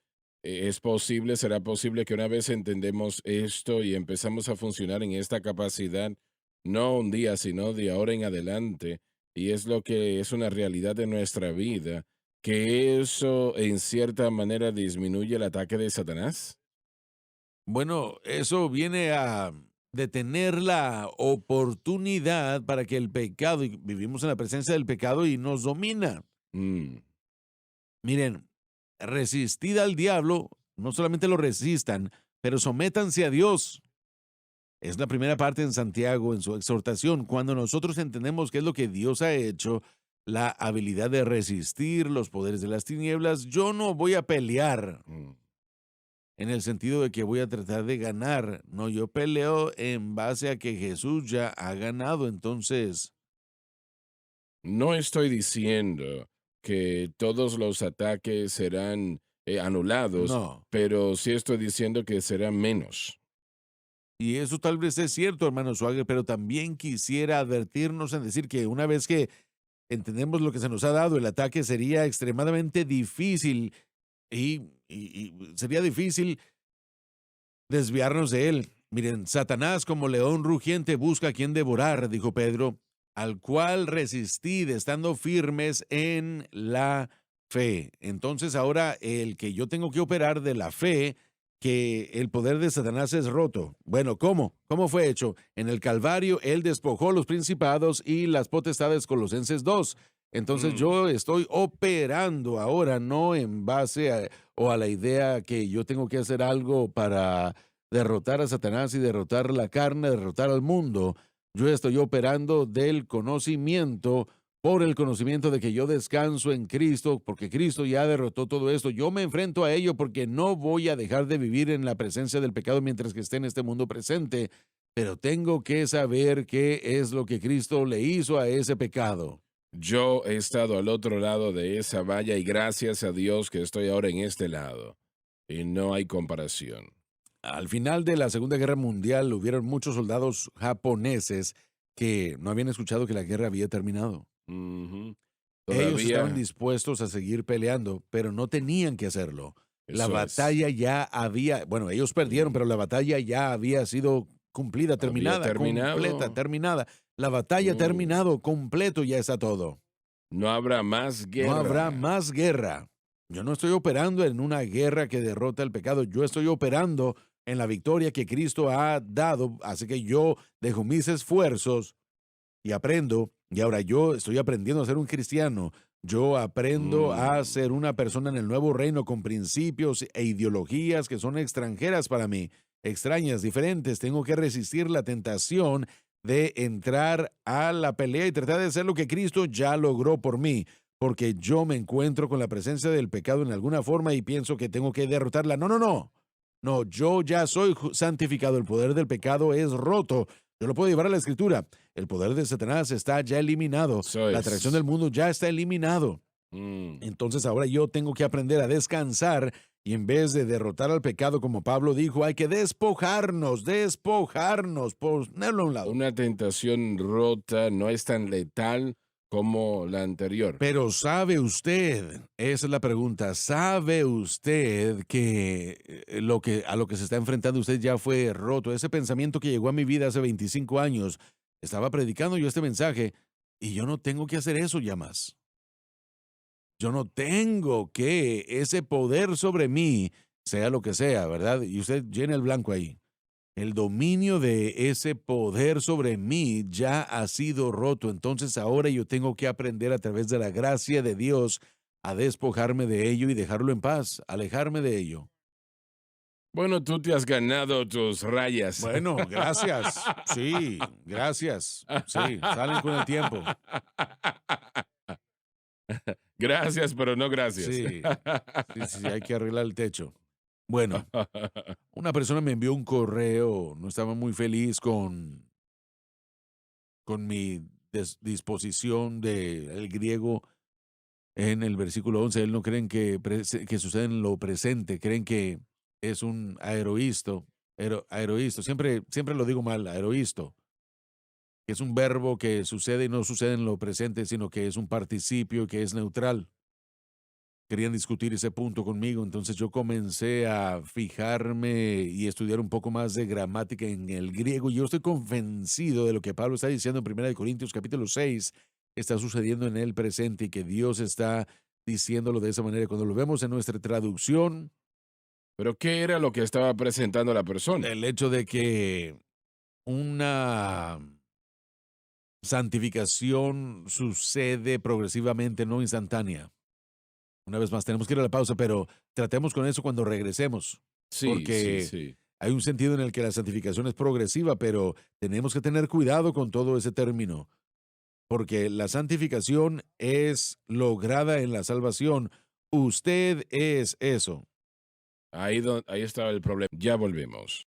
¿Es posible, será posible que una vez entendemos esto y empezamos a funcionar en esta capacidad, no un día, sino de ahora en adelante, y es lo que es una realidad de nuestra vida, que eso en cierta manera disminuye el ataque de Satanás? Bueno, eso viene a detener la oportunidad para que el pecado, y vivimos en la presencia del pecado y nos domina. Mm, Miren, resistid al diablo, no solamente lo resistan, pero sométanse a Dios. Es la primera parte en Santiago, en su exhortación. Cuando nosotros entendemos qué es lo que Dios ha hecho, la habilidad de resistir los poderes de las tinieblas, yo no voy a pelear Mm. en el sentido de que voy a tratar de ganar. No, yo peleo en base a que Jesús ya ha ganado. Entonces, No estoy diciendo que todos los ataques serán anulados, no. pero sí estoy diciendo que serán menos. Y eso tal vez es cierto, hermano Swagger, pero también quisiera advertirnos en decir que una vez que entendemos lo que se nos ha dado, el ataque sería extremadamente difícil y sería difícil desviarnos de él. Miren, Satanás como león rugiente busca a quien devorar, dijo Pedro, al cual resistid estando firmes en la fe. Entonces ahora el que yo tengo que operar de la fe, que el poder de Satanás es roto. Bueno, ¿cómo? ¿Cómo fue hecho? En el Calvario él despojó los principados y las potestades, Colosenses 2. Entonces Mm. yo estoy operando ahora, no en base a la idea que yo tengo que hacer algo para derrotar a Satanás y derrotar la carne, derrotar al mundo. Yo estoy operando del conocimiento, por el conocimiento de que yo descanso en Cristo, porque Cristo ya derrotó todo esto. Yo me enfrento a ello porque no voy a dejar de vivir en la presencia del pecado mientras que esté en este mundo presente, pero tengo que saber qué es lo que Cristo le hizo a ese pecado. Yo he estado al otro lado de esa valla y gracias a Dios que estoy ahora en este lado. Y no hay comparación. Al final de la Segunda Guerra Mundial hubieron muchos soldados japoneses que no habían escuchado que la guerra había terminado. Ujú. Ellos estaban Todavía, dispuestos a seguir peleando, pero no tenían que hacerlo. La eso es. batalla ya había, bueno, ellos perdieron, Mm. pero la batalla ya había sido cumplida, Había terminada, completa, terminado. terminada. La batalla ha Mm. terminado, completo, ya está todo. No habrá más No habrá guerra. más guerra. Yo no estoy operando en una guerra que derrota el pecado. Yo estoy operando en la victoria que Cristo ha dado. Así que yo dejo mis esfuerzos y aprendo. Y ahora yo estoy aprendiendo a ser un cristiano. Yo aprendo a Mm. ser una persona en el nuevo reino con principios e ideologías que son extranjeras para mí, extrañas, diferentes. Tengo que resistir la tentación de entrar a la pelea y tratar de hacer lo que Cristo ya logró por mí, porque yo me encuentro con la presencia del pecado en alguna forma y pienso que tengo que derrotarla. No, no, no. No, yo ya soy santificado. El poder del pecado es roto. Yo lo puedo llevar a la escritura. El poder de Satanás está ya eliminado. Eso La atracción es. del mundo ya está eliminado. Mm. Entonces ahora yo tengo que aprender a descansar y en vez de derrotar al pecado, como Pablo dijo, hay que despojarnos, ponerlo a un lado. Una tentación rota no es tan letal como la anterior. Pero ¿sabe usted? Esa es la pregunta. ¿Sabe usted que a lo que se está enfrentando usted ya fue roto? Ese pensamiento que llegó a mi vida hace 25 años, estaba predicando yo este mensaje y yo no tengo que hacer eso ya más. Yo no tengo que ese poder sobre mí, sea lo que sea, ¿verdad? Y usted llena el blanco ahí. El dominio de ese poder sobre mí ya ha sido roto. Entonces ahora yo tengo que aprender a través de la gracia de Dios a despojarme de ello y dejarlo en paz, alejarme de ello. Bueno, tú te has ganado tus rayas. Bueno, gracias. Sí, gracias. Sí, salen con el tiempo. Gracias, pero no gracias. Sí, sí, hay que arreglar el techo. Bueno, una persona me envió un correo, no estaba muy feliz con mi disposición del griego en el versículo 11. Él no creen que sucede en lo presente, creen que es un aeroísto, aeroísto, siempre lo digo mal, aeroísto, que es un verbo que sucede y no sucede en lo presente, sino que es un participio que es neutral. Querían discutir ese punto conmigo, entonces yo comencé a fijarme y estudiar un poco más de gramática en el griego. Yo estoy convencido de lo que Pablo está diciendo en 1 Corintios capítulo 6, que está sucediendo en el presente y que Dios está diciéndolo de esa manera. Cuando lo vemos en nuestra traducción, Pero ¿qué era lo que estaba presentando la persona? el hecho de que una santificación sucede progresivamente, no instantánea. Una vez más, tenemos que ir a la pausa, pero tratemos con eso cuando regresemos. Sí, Porque sí. hay un sentido en el que la santificación es progresiva, pero tenemos que tener cuidado con todo ese término. Porque la santificación es lograda en la salvación. Usted es eso. Ahí estaba el problema. Ya volvemos.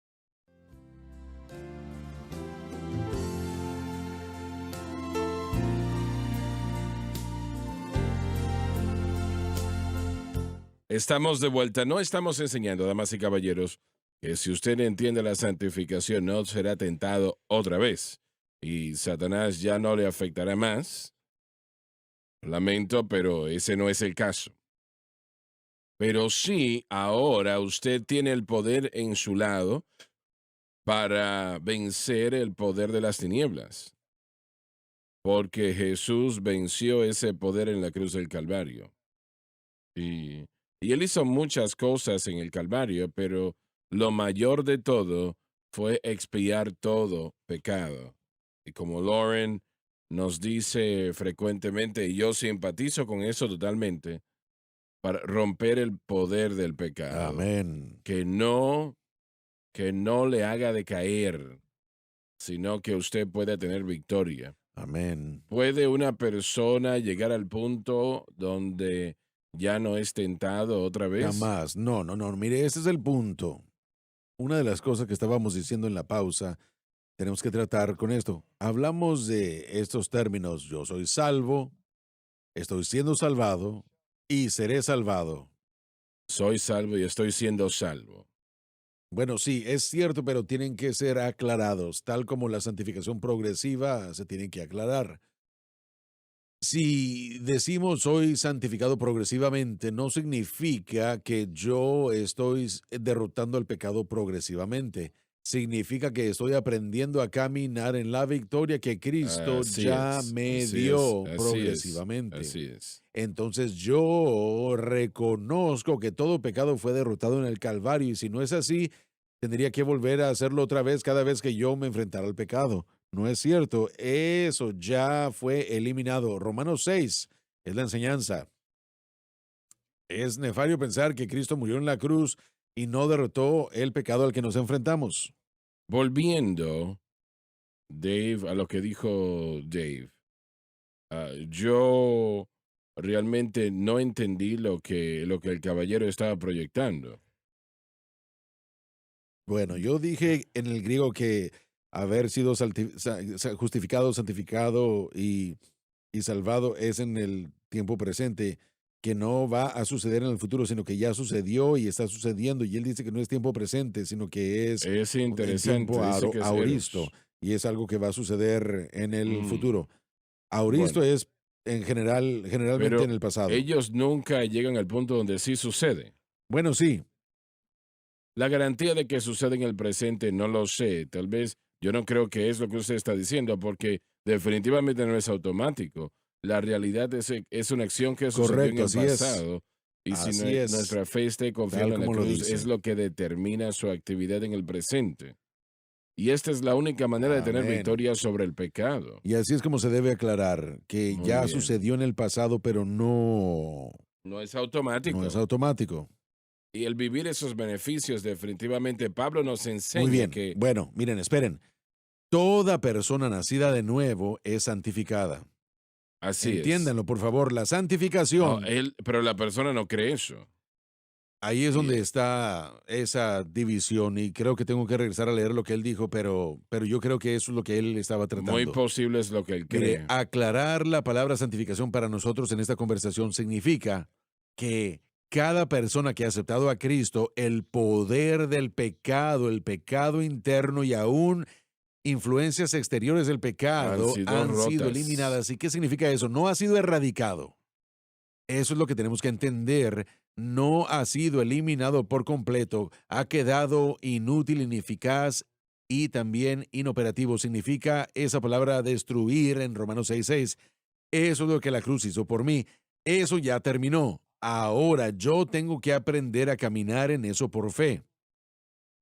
Estamos de vuelta. No estamos enseñando, damas y caballeros, que si usted entiende la santificación no será tentado otra vez y Satanás ya no le afectará más. Lamento, pero ese no es el caso. Pero sí, ahora usted tiene el poder en su lado para vencer el poder de las tinieblas, porque Jesús venció ese poder en la cruz del Calvario. Y, y él hizo muchas cosas en el Calvario, pero lo mayor de todo fue expiar todo pecado. Y como Lauren nos dice frecuentemente, y yo simpatizo con eso totalmente, para romper el poder del pecado. Amén. Que no le haga decaer, sino que usted pueda tener victoria. Amén. ¿Puede una persona llegar al punto donde ya no es tentado otra vez? Jamás. No. Mire, ese es el punto. Una de las cosas que estábamos diciendo en la pausa, tenemos que tratar con esto. Hablamos de estos términos: yo soy salvo, estoy siendo salvado y seré salvado. Soy salvo y estoy siendo salvo. Bueno, sí, es cierto, pero tienen que ser aclarados, tal como la santificación progresiva se tiene que aclarar. Si decimos soy santificado progresivamente, no significa que yo estoy derrotando el pecado progresivamente. Significa que estoy aprendiendo a caminar en la victoria que Cristo ya me dio progresivamente. Así es. Entonces yo reconozco que todo pecado fue derrotado en el Calvario, y si no es así, tendría que volver a hacerlo otra vez cada vez que yo me enfrentara al pecado. No es cierto, eso ya fue eliminado. Romanos 6 es la enseñanza. Es nefario pensar que Cristo murió en la cruz y no derrotó el pecado al que nos enfrentamos. Volviendo, Dave, a lo que dijo Dave, yo realmente no entendí lo que el caballero estaba proyectando. Bueno, yo dije en el griego que haber sido justificado, santificado y salvado es en el tiempo presente, que no va a suceder en el futuro, sino que ya sucedió y está sucediendo. Y él dice que no es tiempo presente, sino que es Es en interesante. tiempo Dice que es aoristo, eros. y es algo que va a suceder en el Mm, futuro. Aoristo Bueno, es generalmente pero en el pasado. ellos nunca llegan al punto donde sí sucede. Bueno, sí, La garantía de que sucede en el presente no lo sé. Tal vez yo no creo que es lo que usted está diciendo, porque definitivamente no es automático. La realidad es una acción que sucedió en correcto, el así es. pasado. Y si Así es, nuestra fe esté tal confiando en la como lo cruz, dice. es lo que determina su actividad en el presente. Y esta es la única manera de tener Amén. victoria sobre el pecado. Y así es como se debe aclarar, que Muy ya bien. sucedió en el pasado, pero no No es automático. es automático. Y el vivir esos beneficios, definitivamente, Pablo nos Muy enseña bien. que Bueno, miren, esperen. Toda persona nacida de nuevo es santificada. así es. Entiéndanlo, por favor. La No, santificación, pero la persona no cree eso. ahí es donde Y- está esa división, y creo que tengo que regresar a leer lo que él dijo, pero yo creo que eso es lo que él estaba tratando. Muy posible es lo que él Mire, cree. aclarar la palabra santificación para nosotros en esta conversación significa que cada persona que ha aceptado a Cristo, el poder del pecado, el pecado interno y aún influencias exteriores del pecado han sido rotas. eliminadas. ¿Y qué significa eso? No ha sido erradicado. Eso es lo que tenemos que entender. No ha sido eliminado por completo. Ha quedado inútil, ineficaz y también inoperativo. Significa esa palabra destruir en Romanos 6:6. Eso es lo que la cruz hizo por mí. Eso ya terminó. Ahora yo tengo que aprender a caminar en eso por fe.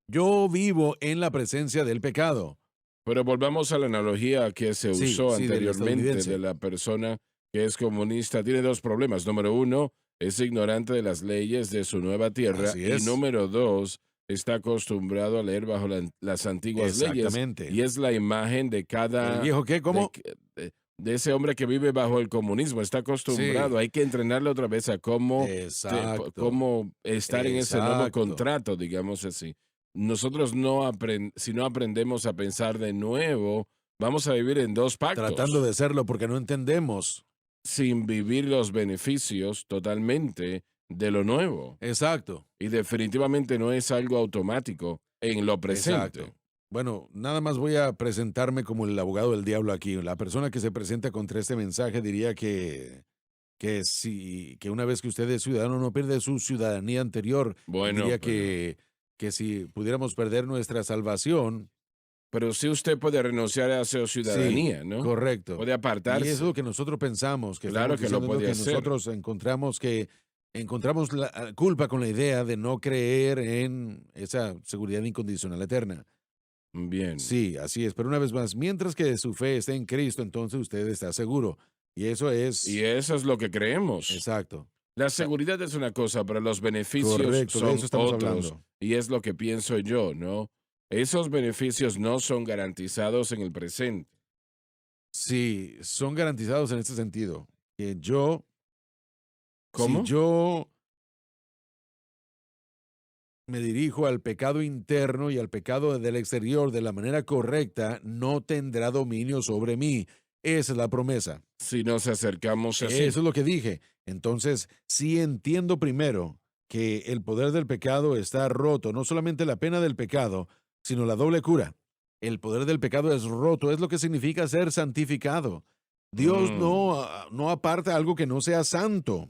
Yo vivo en la presencia del pecado. Pero volvamos a la analogía que se Sí, usó sí, del anteriormente estadounidense. de la persona que es comunista. Tiene dos problemas. Número uno, es ignorante de las leyes de su nueva tierra. Así Y es. número dos, está acostumbrado a leer bajo las antiguas leyes. Exactamente. Y es la imagen de ¿El cada... viejo qué? de, ¿Cómo? que- de ese hombre que vive bajo el comunismo. Está acostumbrado. Sí. Hay que entrenarle otra vez a Exacto. cómo estar en ese nuevo Exacto. contrato, digamos así. Nosotros si no aprendemos a pensar de nuevo, vamos a vivir en dos Tratando pactos, de serlo porque no entendemos. sin vivir los beneficios totalmente de lo nuevo. Exacto. Y definitivamente no es algo automático en lo presente. Exacto. Bueno, nada más voy a presentarme como el abogado del diablo aquí. La persona que se presenta contra este mensaje diría que una vez que usted es ciudadano no pierde su ciudadanía anterior. Bueno, Diría pero, que si pudiéramos perder nuestra salvación, pero sí usted puede renunciar a su sí, ciudadanía, ¿no? correcto. Puede Y eso es apartarse. lo que nosotros pensamos, que Claro estamos que lo diciendo, ¿no? puede Que hacer. nosotros encontramos la culpa con la idea de no creer en esa seguridad incondicional eterna. Bien. Sí, así es. Pero una vez más, mientras que su fe esté en Cristo, entonces usted está seguro. Y eso Y es eso es lo que creemos. exacto. La seguridad es una cosa, pero los beneficios Correcto, de son eso estamos otros. hablando. Y es lo que pienso yo, ¿no? Esos beneficios no son garantizados en el presente. Sí, son garantizados en este sentido. Que yo, ¿Cómo? si yo me dirijo al pecado interno y al pecado del exterior de la manera correcta, no tendrá dominio sobre mí. Esa es la promesa. Si nos acercamos así. Eso es lo que dije. Entonces, sí entiendo primero que el poder del pecado está roto, no solamente la pena del pecado, sino la doble cura. El poder del pecado es roto, es lo que significa ser santificado. Dios Mm. no aparta algo que no sea santo.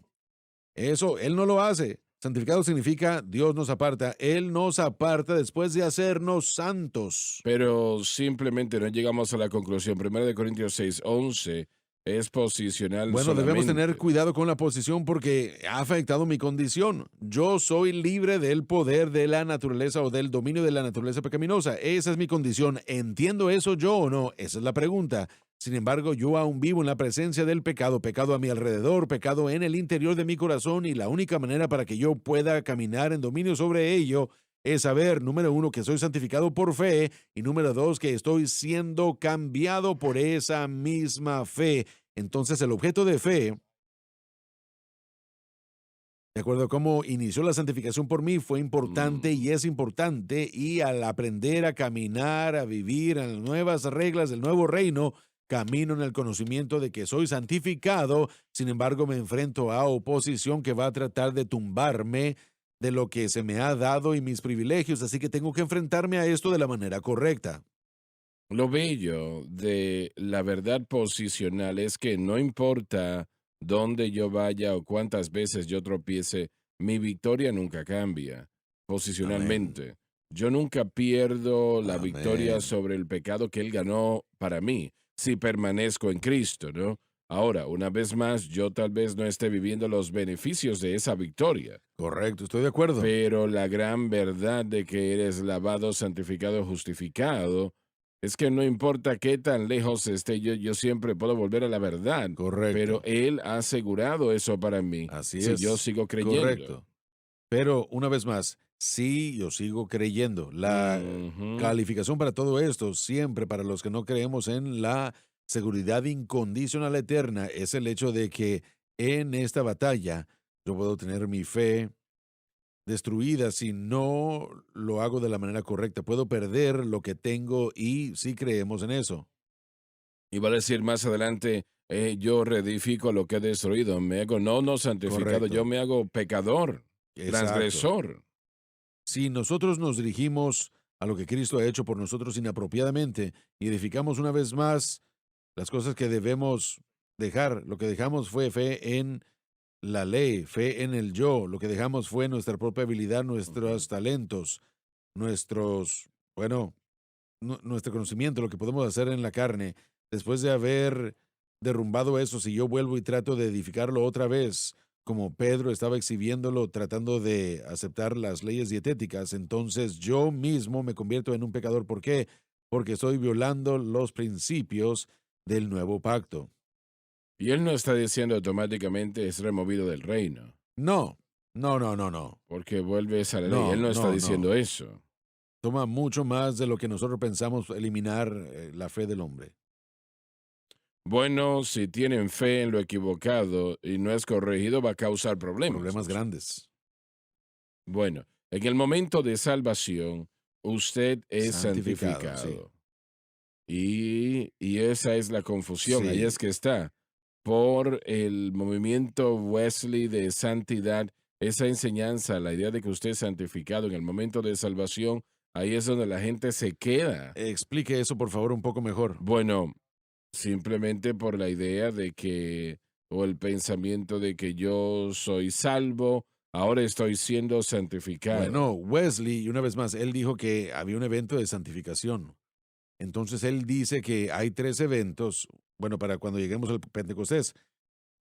Eso, Él no lo hace. Santificado significa Dios nos aparta. Él nos aparta después de hacernos santos. Pero simplemente no llegamos a la conclusión. 1 Corintios 6:11 es posicional Bueno, debemos tener solamente. cuidado con la posición porque ha afectado mi condición. Yo soy libre del poder de la naturaleza o del dominio de la naturaleza pecaminosa. Esa es mi condición. ¿Entiendo eso yo o no? Esa es la pregunta. Sin embargo, yo aún vivo en la presencia del pecado, pecado a mi alrededor, pecado en el interior de mi corazón, y la única manera para que yo pueda caminar en dominio sobre ello es saber, número uno, que soy santificado por fe, y número dos, que estoy siendo cambiado por esa misma fe. Entonces, el objeto de fe, de acuerdo a cómo inició la santificación por mí, fue importante y es importante, y al aprender a caminar, a vivir en las nuevas reglas del nuevo reino, camino en el conocimiento de que soy santificado. Sin embargo, me enfrento a oposición que va a tratar de tumbarme de lo que se me ha dado y mis privilegios, así que tengo que enfrentarme a esto de la manera correcta. Lo bello de la verdad posicional es que no importa dónde yo vaya o cuántas veces yo tropiece, mi victoria nunca cambia Amén. posicionalmente. Yo nunca pierdo la victoria Amén. sobre el pecado que Él ganó para mí, si permanezco en Cristo, ¿no? Ahora, una vez más, yo tal vez no esté viviendo los beneficios de esa victoria, Correcto, estoy de acuerdo. pero la gran verdad de que eres lavado, santificado, justificado, es que no importa qué tan lejos esté yo siempre puedo volver a la verdad. Pero Correcto. Él ha asegurado eso para mí, Así si yo es. sigo creyendo. Correcto. Pero una vez más, sí, yo sigo creyendo. La Ujú. calificación para todo esto, siempre para los que no creemos en la seguridad incondicional eterna, es el hecho de que en esta batalla yo puedo tener mi fe destruida si no lo hago de la manera correcta. Puedo perder lo que tengo y sí creemos en eso. Y va a decir más adelante, yo reedifico lo que he destruido, me hago no santificado, yo Correcto. me hago pecador, Exacto. transgresor. Si nosotros nos dirigimos a lo que Cristo ha hecho por nosotros inapropiadamente y edificamos una vez más las cosas que debemos dejar, lo que dejamos fue fe en la ley, fe en el yo, lo que dejamos fue nuestra propia habilidad, nuestros talentos, nuestros, bueno, nuestro conocimiento, lo que podemos hacer en la carne. Después de haber derrumbado eso, si yo vuelvo y trato de edificarlo otra vez, como Pedro estaba exhibiéndolo, tratando de aceptar las leyes dietéticas, entonces yo mismo me convierto en un pecador. ¿Por qué? Porque estoy violando los principios del nuevo pacto. Y Él no está diciendo automáticamente es removido del reino. No, no, no, no, no. porque vuelves a la ley. No, Él no está no, diciendo no. eso. Toma mucho más de lo que nosotros pensamos eliminar la fe del hombre. Bueno, si tienen fe en lo equivocado y no es corregido, va a causar problemas. Problemas grandes. Bueno, en el momento de salvación, usted es Santificado, sí. santificado. Y esa es la confusión, ahí Sí, es que está. Por el movimiento Wesley de santidad, esa enseñanza, la idea de que usted es santificado en el momento de salvación, ahí es donde la gente se queda. explique eso por favor un poco mejor. Bueno, simplemente por la idea de que, o el pensamiento de que yo soy salvo, ahora estoy siendo santificado. Bueno, Wesley, y una vez más, él dijo que había un evento de santificación. Entonces él dice que hay 3 eventos, bueno, para cuando lleguemos al Pentecostés.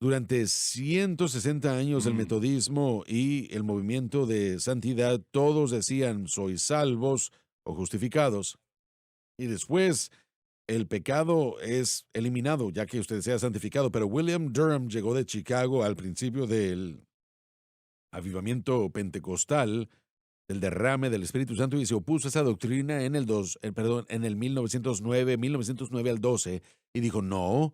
Durante 160 años el Mm. metodismo y el movimiento de santidad, todos decían sois salvos o justificados. Y después el pecado es eliminado, ya que usted sea santificado. Pero William Durham llegó de Chicago al principio del avivamiento pentecostal, del derrame del Espíritu Santo, y se opuso a esa doctrina en el 1909 al 12, y dijo, no,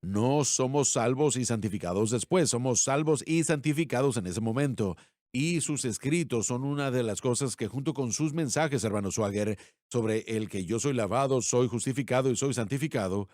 no somos salvos y santificados después, somos salvos y santificados en ese momento. Y sus escritos son una de las cosas que junto con sus mensajes, hermano Swagger, sobre el que yo soy lavado, soy justificado y soy santificado,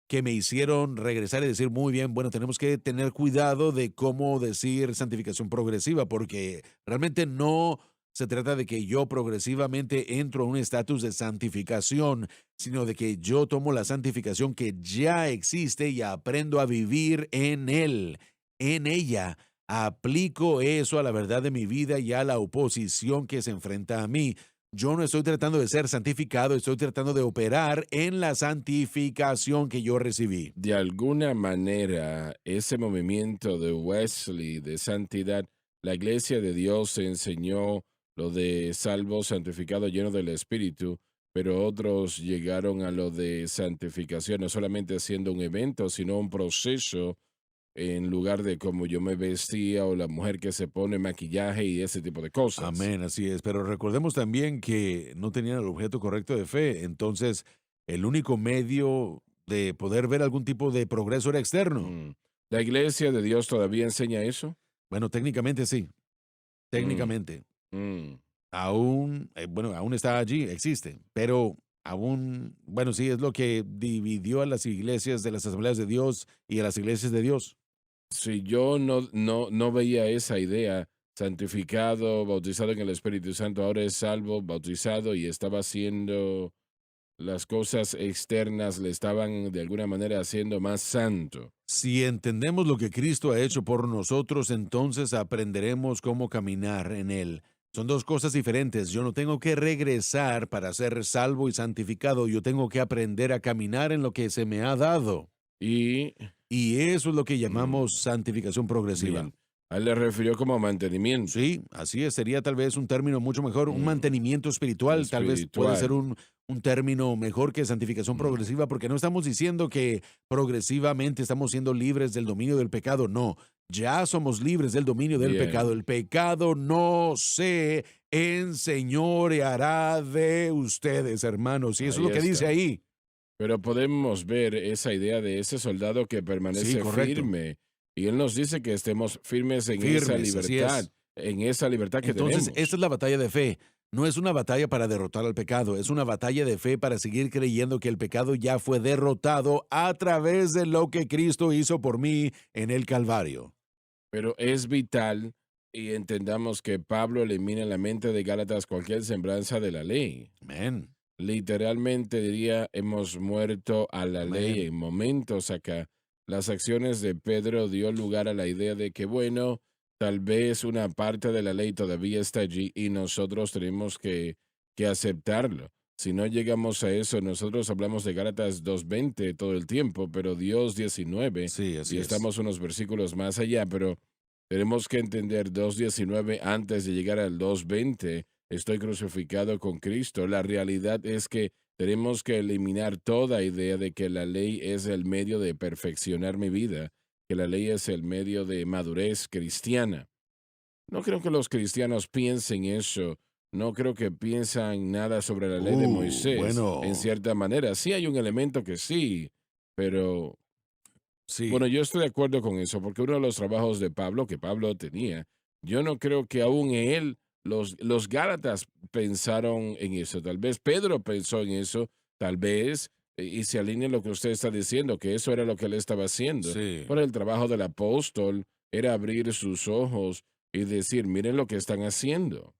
que me hicieron regresar y decir, muy bien, bueno, tenemos que tener cuidado de cómo decir santificación progresiva, porque realmente no se trata de que yo progresivamente entro a un estatus de santificación, sino de que yo tomo la santificación que ya existe y aprendo a vivir en él, en ella. Aplico eso a la verdad de mi vida y a la oposición que se enfrenta a mí. Yo no estoy tratando de ser santificado, estoy tratando de operar en la santificación que yo recibí. De alguna manera, ese movimiento de Wesley de santidad, la iglesia de Dios enseñó lo de salvo, santificado, lleno del Espíritu, pero otros llegaron a lo de santificación, no solamente siendo un evento, sino un proceso en lugar de cómo yo me vestía o la mujer que se pone maquillaje y ese tipo de cosas. Amén, así es. Pero recordemos también que no tenían el objeto correcto de fe. Entonces, el único medio de poder ver algún tipo de progreso era externo. Mm. ¿La iglesia de Dios todavía enseña eso? Bueno, técnicamente sí. Mm, Técnicamente. mm. Aún, bueno, aún está allí, existe. Pero aún, bueno, sí, es lo que dividió a las iglesias de las asambleas de Dios y a las iglesias de Dios. Si yo no veía esa idea, santificado, bautizado en el Espíritu Santo, ahora es salvo, bautizado y estaba haciendo las cosas externas, le estaban de alguna manera haciendo más santo. Si entendemos lo que Cristo ha hecho por nosotros, entonces aprenderemos cómo caminar en Él. Son dos cosas diferentes. Yo no tengo que regresar para ser salvo y santificado. Yo tengo que aprender a caminar en lo que se me ha dado. Y, Y eso es lo que mm, llamamos santificación progresiva. bien, a él le refirió como mantenimiento Sí, así es. Sería tal vez un término mucho mejor. Un mm, mantenimiento espiritual tal vez puede ser espiritual. un término mejor que santificación Mm. progresiva, porque no estamos diciendo que progresivamente estamos siendo libres del dominio del pecado. No, ya somos libres del dominio del pecado. Bien, El pecado no se enseñoreará de ustedes, hermanos. Y eso es ahí lo que dice está. ahí. Pero podemos ver esa idea de ese soldado que Sí, permanece correcto. firme. Y él nos dice que estemos firmes Firmes, así es. en esa libertad que Entonces, esta tenemos. es la batalla de fe. No es una batalla para derrotar al pecado, es una batalla de fe para seguir creyendo que el pecado ya fue derrotado a través de lo que Cristo hizo por mí en el Calvario. Pero es vital y entendamos que Pablo elimina en la mente de Gálatas cualquier semblanza de la ley. Amén. Literalmente diría, hemos muerto a la ley Amén. en momentos acá. Las acciones de Pedro dio lugar a la idea de que, bueno, tal vez una parte de la ley todavía está allí y nosotros tenemos que aceptarlo. Si no llegamos a eso, nosotros hablamos de Gálatas 2:20 todo el tiempo, pero Dios 19, Sí, y así es. estamos unos versículos más allá, pero tenemos que entender 2:19 antes de llegar al 2:20. Estoy crucificado con Cristo. La realidad es que tenemos que eliminar toda idea de que la ley es el medio de perfeccionar mi vida, que la ley es el medio de madurez cristiana. No creo que los cristianos piensen eso. No creo que piensan nada sobre la ley de Moisés. Bueno. En cierta manera, sí hay un elemento que sí, pero Sí. bueno, yo estoy de acuerdo con eso, porque uno de los trabajos de Pablo, que Pablo tenía, yo no creo que aún él, los Gálatas pensaron en eso. Tal vez Pedro pensó en eso, tal vez, y se alinea lo que usted está diciendo, que eso era lo que él estaba haciendo. Sí. Pero el trabajo del apóstol era abrir sus ojos y decir, miren lo que están haciendo.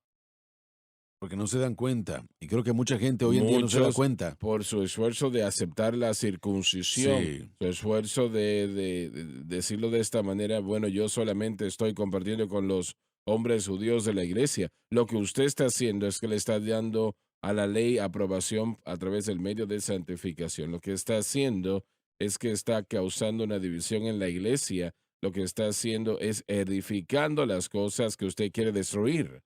Porque no se dan cuenta. Y creo que mucha gente hoy en día no se da Muchos, cuenta. por su esfuerzo de aceptar la circuncisión, Sí. su esfuerzo de decirlo de esta manera, bueno, yo solamente estoy compartiendo con los hombres judíos de la iglesia. Lo que usted está haciendo es que le está dando a la ley aprobación a través del medio de santificación. Lo que está haciendo es que está causando una división en la iglesia. Lo que está haciendo es edificando las cosas que usted quiere destruir.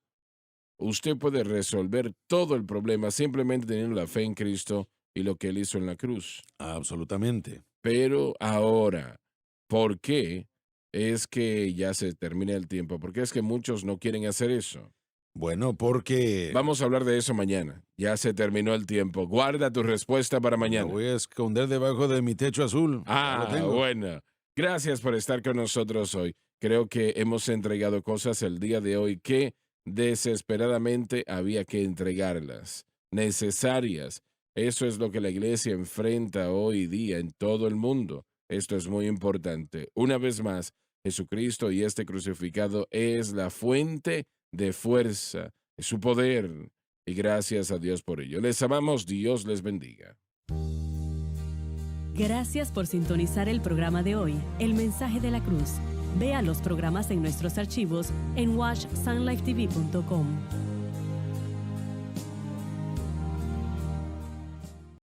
Usted puede resolver todo el problema simplemente teniendo la fe en Cristo y lo que Él hizo en la cruz. Absolutamente. Pero ahora, ¿por qué es que ya se termina el tiempo? ¿Por qué es que muchos no quieren hacer eso? Bueno, porque Vamos a hablar de eso mañana. Ya se terminó el tiempo. Guarda tu respuesta para me mañana. voy a esconder debajo de mi techo azul. Ya lo tengo. Bueno. Gracias por estar con nosotros hoy. Creo que hemos entregado cosas el día de hoy que desesperadamente había que entregarlas, necesarias. Eso es lo que la iglesia enfrenta hoy día en todo el mundo. Esto es muy importante. Una vez más, Jesucristo y este crucificado es la fuente de fuerza, es su poder. Y gracias a Dios por ello. Les amamos, Dios les bendiga. Gracias por sintonizar el programa de hoy, El Mensaje de la Cruz. Vea los programas en nuestros archivos en watchsunlifetv.com.